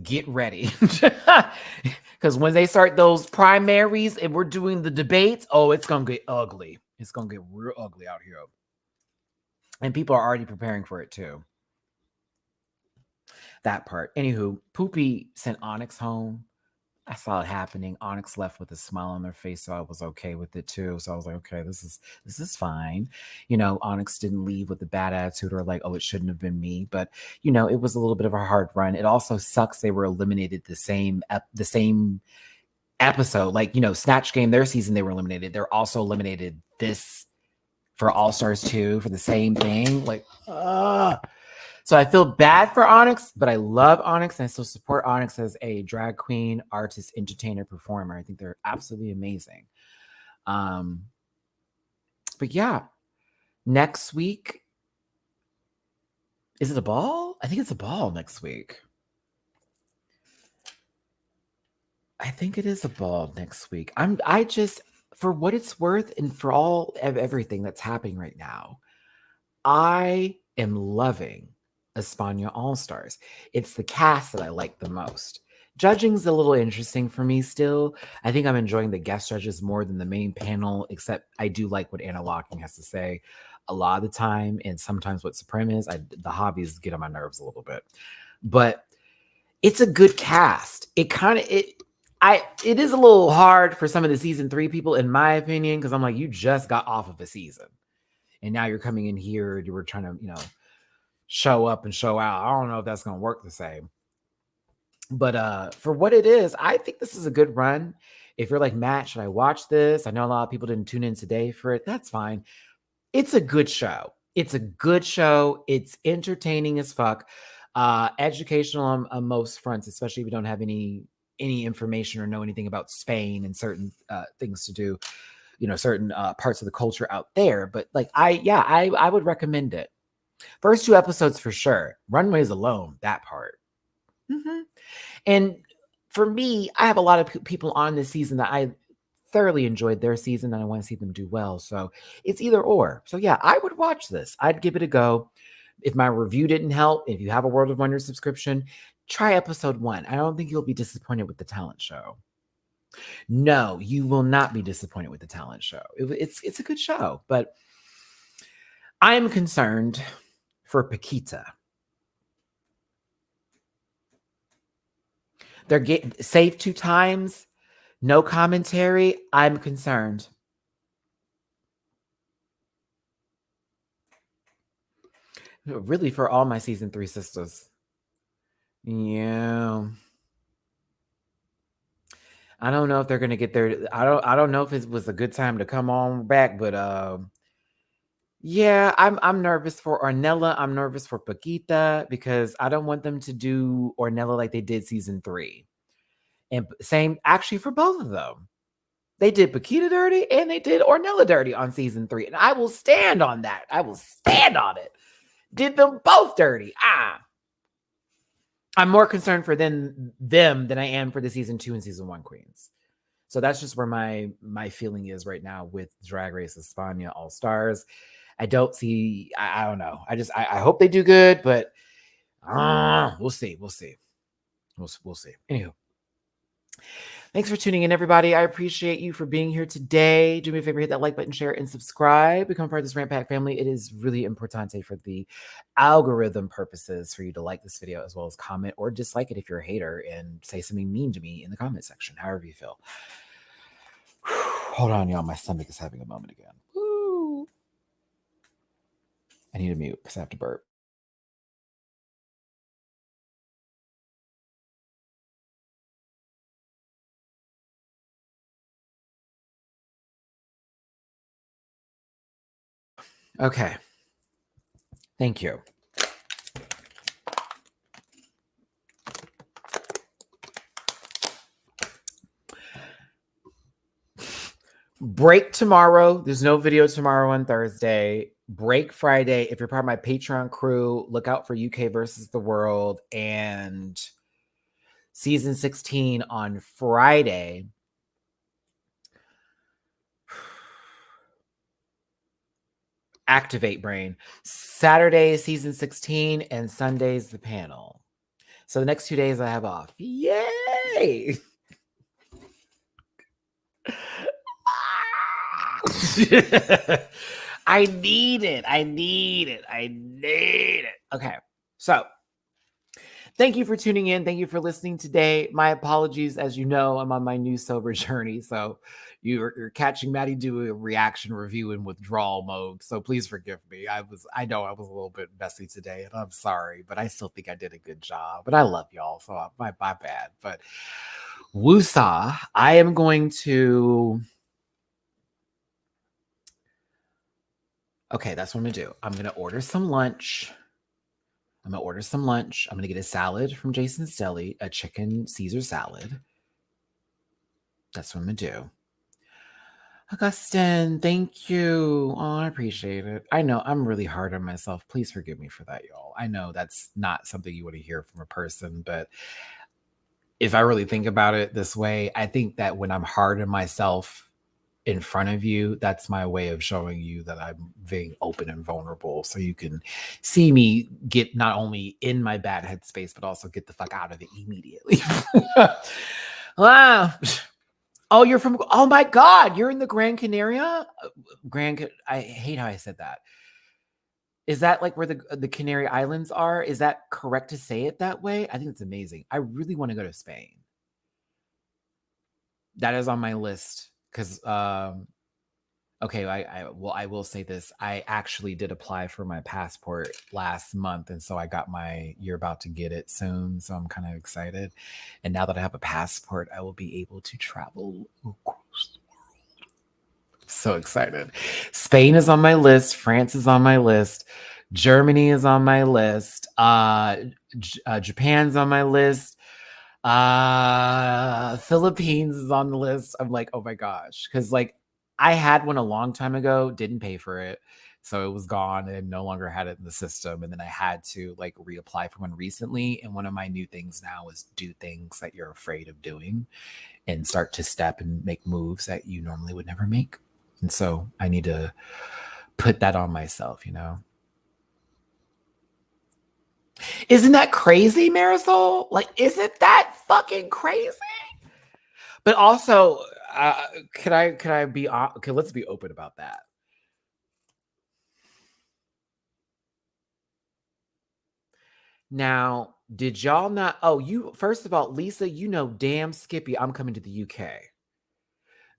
get ready. Because when they start those primaries and we're doing the debates, oh, it's going to get ugly. It's going to get real ugly out here. And people are already preparing for it too. That part. Anywho, Poopy sent Onyx home. I saw it happening. Onyx left with a smile on their face, so I was okay with it too. So I was like, okay, this is fine. Onyx didn't leave with a bad attitude or like, oh, it shouldn't have been me. But it was a little bit of a hard run. It also sucks they were eliminated the same episode. Like, Snatch Game, their season, they were eliminated. They're also eliminated this for All Stars 2 for the same thing. Like, so I feel bad for Onyx, but I love Onyx and I still support Onyx as a drag queen, artist, entertainer, performer. I think they're absolutely amazing. But yeah, next week, is it a ball? I think it's a ball next week. I think it is a ball next week. I just, for what it's worth and for all of everything that's happening right now, I am loving España All Stars. It's the cast that I like the most. Judging's a little interesting for me still. I think I'm enjoying the guest judges more than the main panel, except I do like what Anna Locking has to say a lot of the time, and sometimes what Supreme is. The hobbies get on my nerves a little bit. But it's a good cast. It is a little hard for some of the season 3 people, in my opinion, because I'm like, you just got off of a season. And now you're coming in here, you were trying to, show up and show out. I don't know if that's going to work the same. But for what it is, I think this is a good run. If you're like, Matt, should I watch this? I know a lot of people didn't tune in today for it. That's fine. It's a good show. It's a good show. It's entertaining as fuck. Educational on most fronts, especially if you don't have any information or know anything about Spain and certain things to do. Certain parts of the culture out there. But like, I would recommend it. First 2 episodes for sure. Runways alone, that part. Mm-hmm. And for me, I have a lot of people on this season that I thoroughly enjoyed their season and I want to see them do well. So it's either or. So yeah, I would watch this. I'd give it a go. If my review didn't help, if you have a World of Wonder subscription, try episode 1. I don't think you'll be disappointed with the talent show. No, you will not be disappointed with the talent show. It's a good show, but I am concerned for Paquita. They're getting saved 2 times, no commentary. I'm concerned. Really, for all my season 3 sisters. Yeah. I don't know if they're gonna get there. I don't know if it was a good time to come on back, but yeah, I'm nervous for Ornella. I'm nervous for Paquita because I don't want them to do Ornella like they did season 3. And same actually for both of them. They did Paquita dirty and they did Ornella dirty on season 3. And I will stand on that. I will stand on it. Did them both dirty. I'm more concerned for them than I am for the season 2 and season 1 queens. So that's just where my feeling is right now with Drag Race España All Stars. I don't see. I don't know. I hope they do good, but we'll see. We'll see. We'll see. Anywho, thanks for tuning in, everybody. I appreciate you for being here today. Do me a favor, hit that like button, share, and subscribe. Become part of this Rant Pack family. It is really importante for the algorithm purposes for you to like this video as well as comment or dislike it if you're a hater and say something mean to me in the comment section, however you feel. Hold on, y'all. My stomach is having a moment again. Woo. I need to mute because I have to burp. Okay. Thank you. Break tomorrow. There's no video tomorrow on Thursday. Break Friday. If you're part of my Patreon crew, look out for UK versus the World and season 16 on Friday. Activate Brain. Saturday, season 16, and Sunday's the panel. So the next 2 days I have off. Yay! I need it. Okay. So Thank you for tuning in. Thank you for listening today. My apologies. As you know, I'm on my new sober journey. So you're catching Maddie do a reaction review in withdrawal mode. So please forgive me. I know I was a little bit messy today and I'm sorry, but I still think I did a good job. But I love y'all. So my bad. But woosah, I am going to. Okay, that's what I'm gonna do. I'm gonna order some lunch. I'm gonna get a salad from Jason's Deli, a chicken Caesar salad. That's what I'm gonna do. Augustin, thank you. Oh, I appreciate it. I know I'm really hard on myself. Please forgive me for that, y'all. I know that's not something you want to hear from a person, but if I really think about it this way, I think that when I'm hard on myself in front of you, that's my way of showing you that I'm being open and vulnerable. So you can see me get not only in my bad headspace, but also get the fuck out of it immediately. Wow. Oh, you're from, oh my God, you're in the Gran Canaria? I hate how I said that. Is that like where the Canary Islands are? Is that correct to say it that way? I think it's amazing. I really want to go to Spain. That is on my list because okay, I will say this. I actually did apply for my passport last month, and so you're about to get it soon, so I'm kind of excited. And now that I have a passport, I will be able to travel across the world. So excited. Spain is on my list. France is on my list. Germany is on my list. Japan's on my list. Philippines is on the list. I'm like, oh my gosh. Because like I had one a long time ago, didn't pay for it. So it was gone and no longer had it in the system. And then I had to like reapply for one recently. And one of my new things now is do things that you're afraid of doing and start to step and make moves that you normally would never make. And so I need to put that on myself, you know? Isn't that crazy, Marisol? Like, isn't that fucking crazy? But also, could I be okay? Let's be open about that. Now, did y'all not? Oh, first of all, Lisa, you know, damn Skippy, I'm coming to the UK.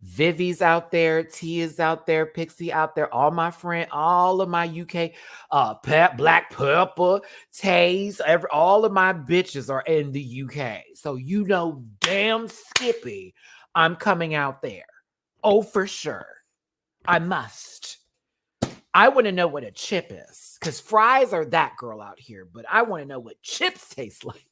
Vivi's out there, Tia's out there, Pixie out there, all my friends, all of my UK, Black Pepper, Taze, all of my bitches are in the UK. So you know, damn Skippy, I'm coming out there. Oh, for sure. I must. I want to know what a chip is, because fries are that girl out here, but I want to know what chips taste like.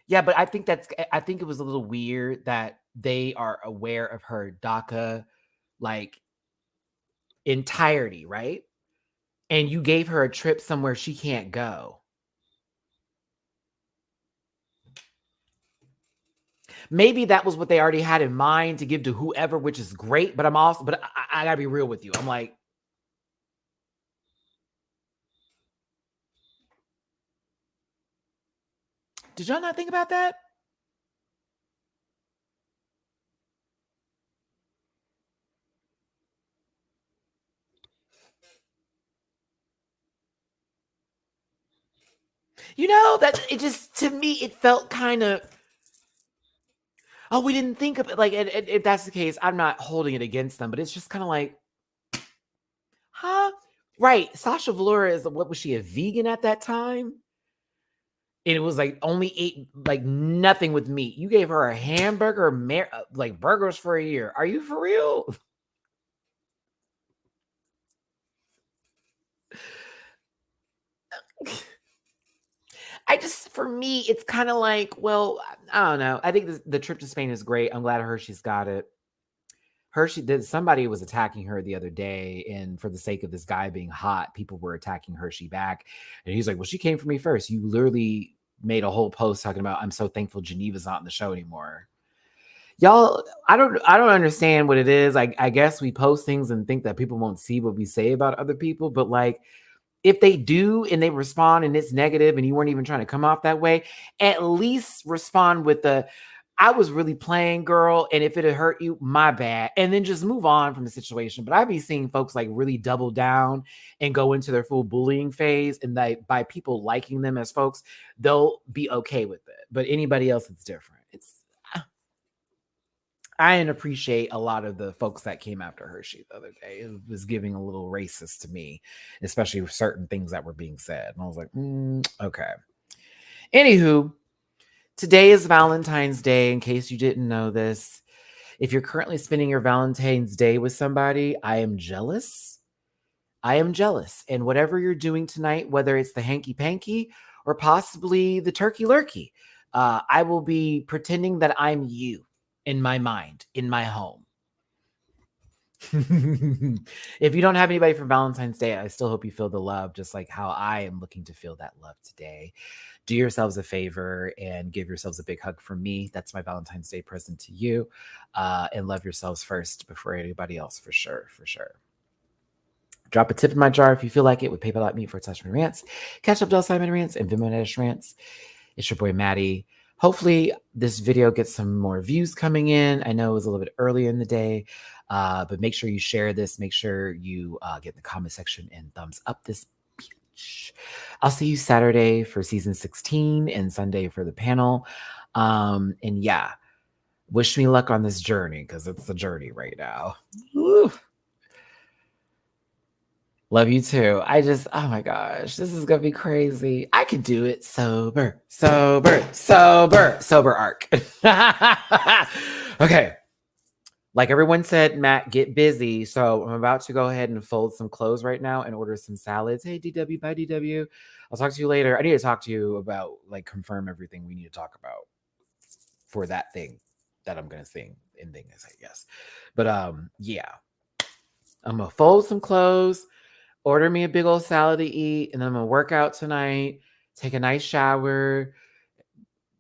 Yeah, but I think it was a little weird that they are aware of her DACA like entirety, right? And you gave her a trip somewhere she can't go. Maybe that was what they already had in mind to give to whoever, which is great. But I gotta be real with you. I'm like, did y'all not think about that? You know, that it just, to me, it felt kind of, oh, we didn't think of it. Like, if that's the case, I'm not holding it against them, but it's just kind of like, huh? Right. Sasha Velour what was she, a vegan at that time? And it was like only ate like nothing with meat. You gave her a hamburger, like burgers for a year. Are you for real? For me, it's kind of like, well, I don't know. I think the trip to Spain is great. I'm glad she's got it. Somebody was attacking her the other day, and for the sake of this guy being hot, people were attacking Hershey back. And he's like, well, she came for me first. You literally made a whole post talking about, I'm so thankful Geneva's not in the show anymore. Y'all, I don't understand what it is. I guess we post things and think that people won't see what we say about other people, but like, if they do and they respond and it's negative and you weren't even trying to come off that way, at least respond with I was really playing, girl. And if it had hurt you, my bad. And then just move on from the situation. But I be seeing folks like really double down and go into their full bullying phase. And by people liking them as folks, they'll be okay with it. But anybody else, it's different. I didn't appreciate a lot of the folks that came after Hershey the other day. It was giving a little racist to me, especially with certain things that were being said. And I was like, okay. Anywho, today is Valentine's Day, in case you didn't know this. If you're currently spending your Valentine's Day with somebody, I am jealous. I am jealous. And whatever you're doing tonight, whether it's the hanky-panky or possibly the turkey-lurkey, I will be pretending that I'm you in my mind, in my home. If you don't have anybody for Valentine's Day, I still hope you feel the love, just like how I am looking to feel that love today. Do yourselves a favor and give yourselves a big hug from me. That's my Valentine's Day present to you. And love yourselves first before anybody else, for sure, for sure. Drop a tip in my jar if you feel like it with PayPal.me/rants. Catch up Simon Rants and Vimeo Rants. It's your boy Maddie. Hopefully this video gets some more views coming in. I know it was a little bit early in the day, but make sure you share this. Make sure you get in the comment section and thumbs up this bitch. I'll see you Saturday for season 16 and Sunday for the panel. And yeah, wish me luck on this journey because it's a journey right now. Woo. Love you too. Oh my gosh, this is gonna be crazy. I could do it sober arc. Okay. Like everyone said, Matt, get busy. So I'm about to go ahead and fold some clothes right now and order some salads. Hey, DW, bye, DW. I'll talk to you later. I need to talk to you about, like, confirm everything we need to talk about for that thing that I'm gonna sing in Vegas, I guess. But yeah. I'm gonna fold some clothes, order me a big old salad to eat, and then I'm gonna work out tonight, take a nice shower,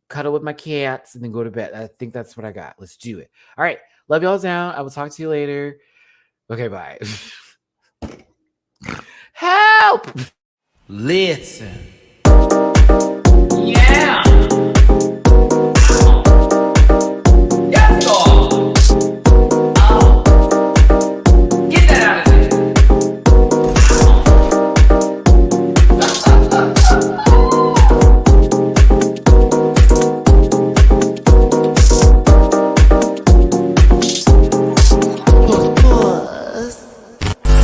cuddle with my cats, and then go to bed. I think that's what I got. Let's do it. All right. Love y'all down. I will talk to you later. Okay, bye. Help! Listen. Yeah.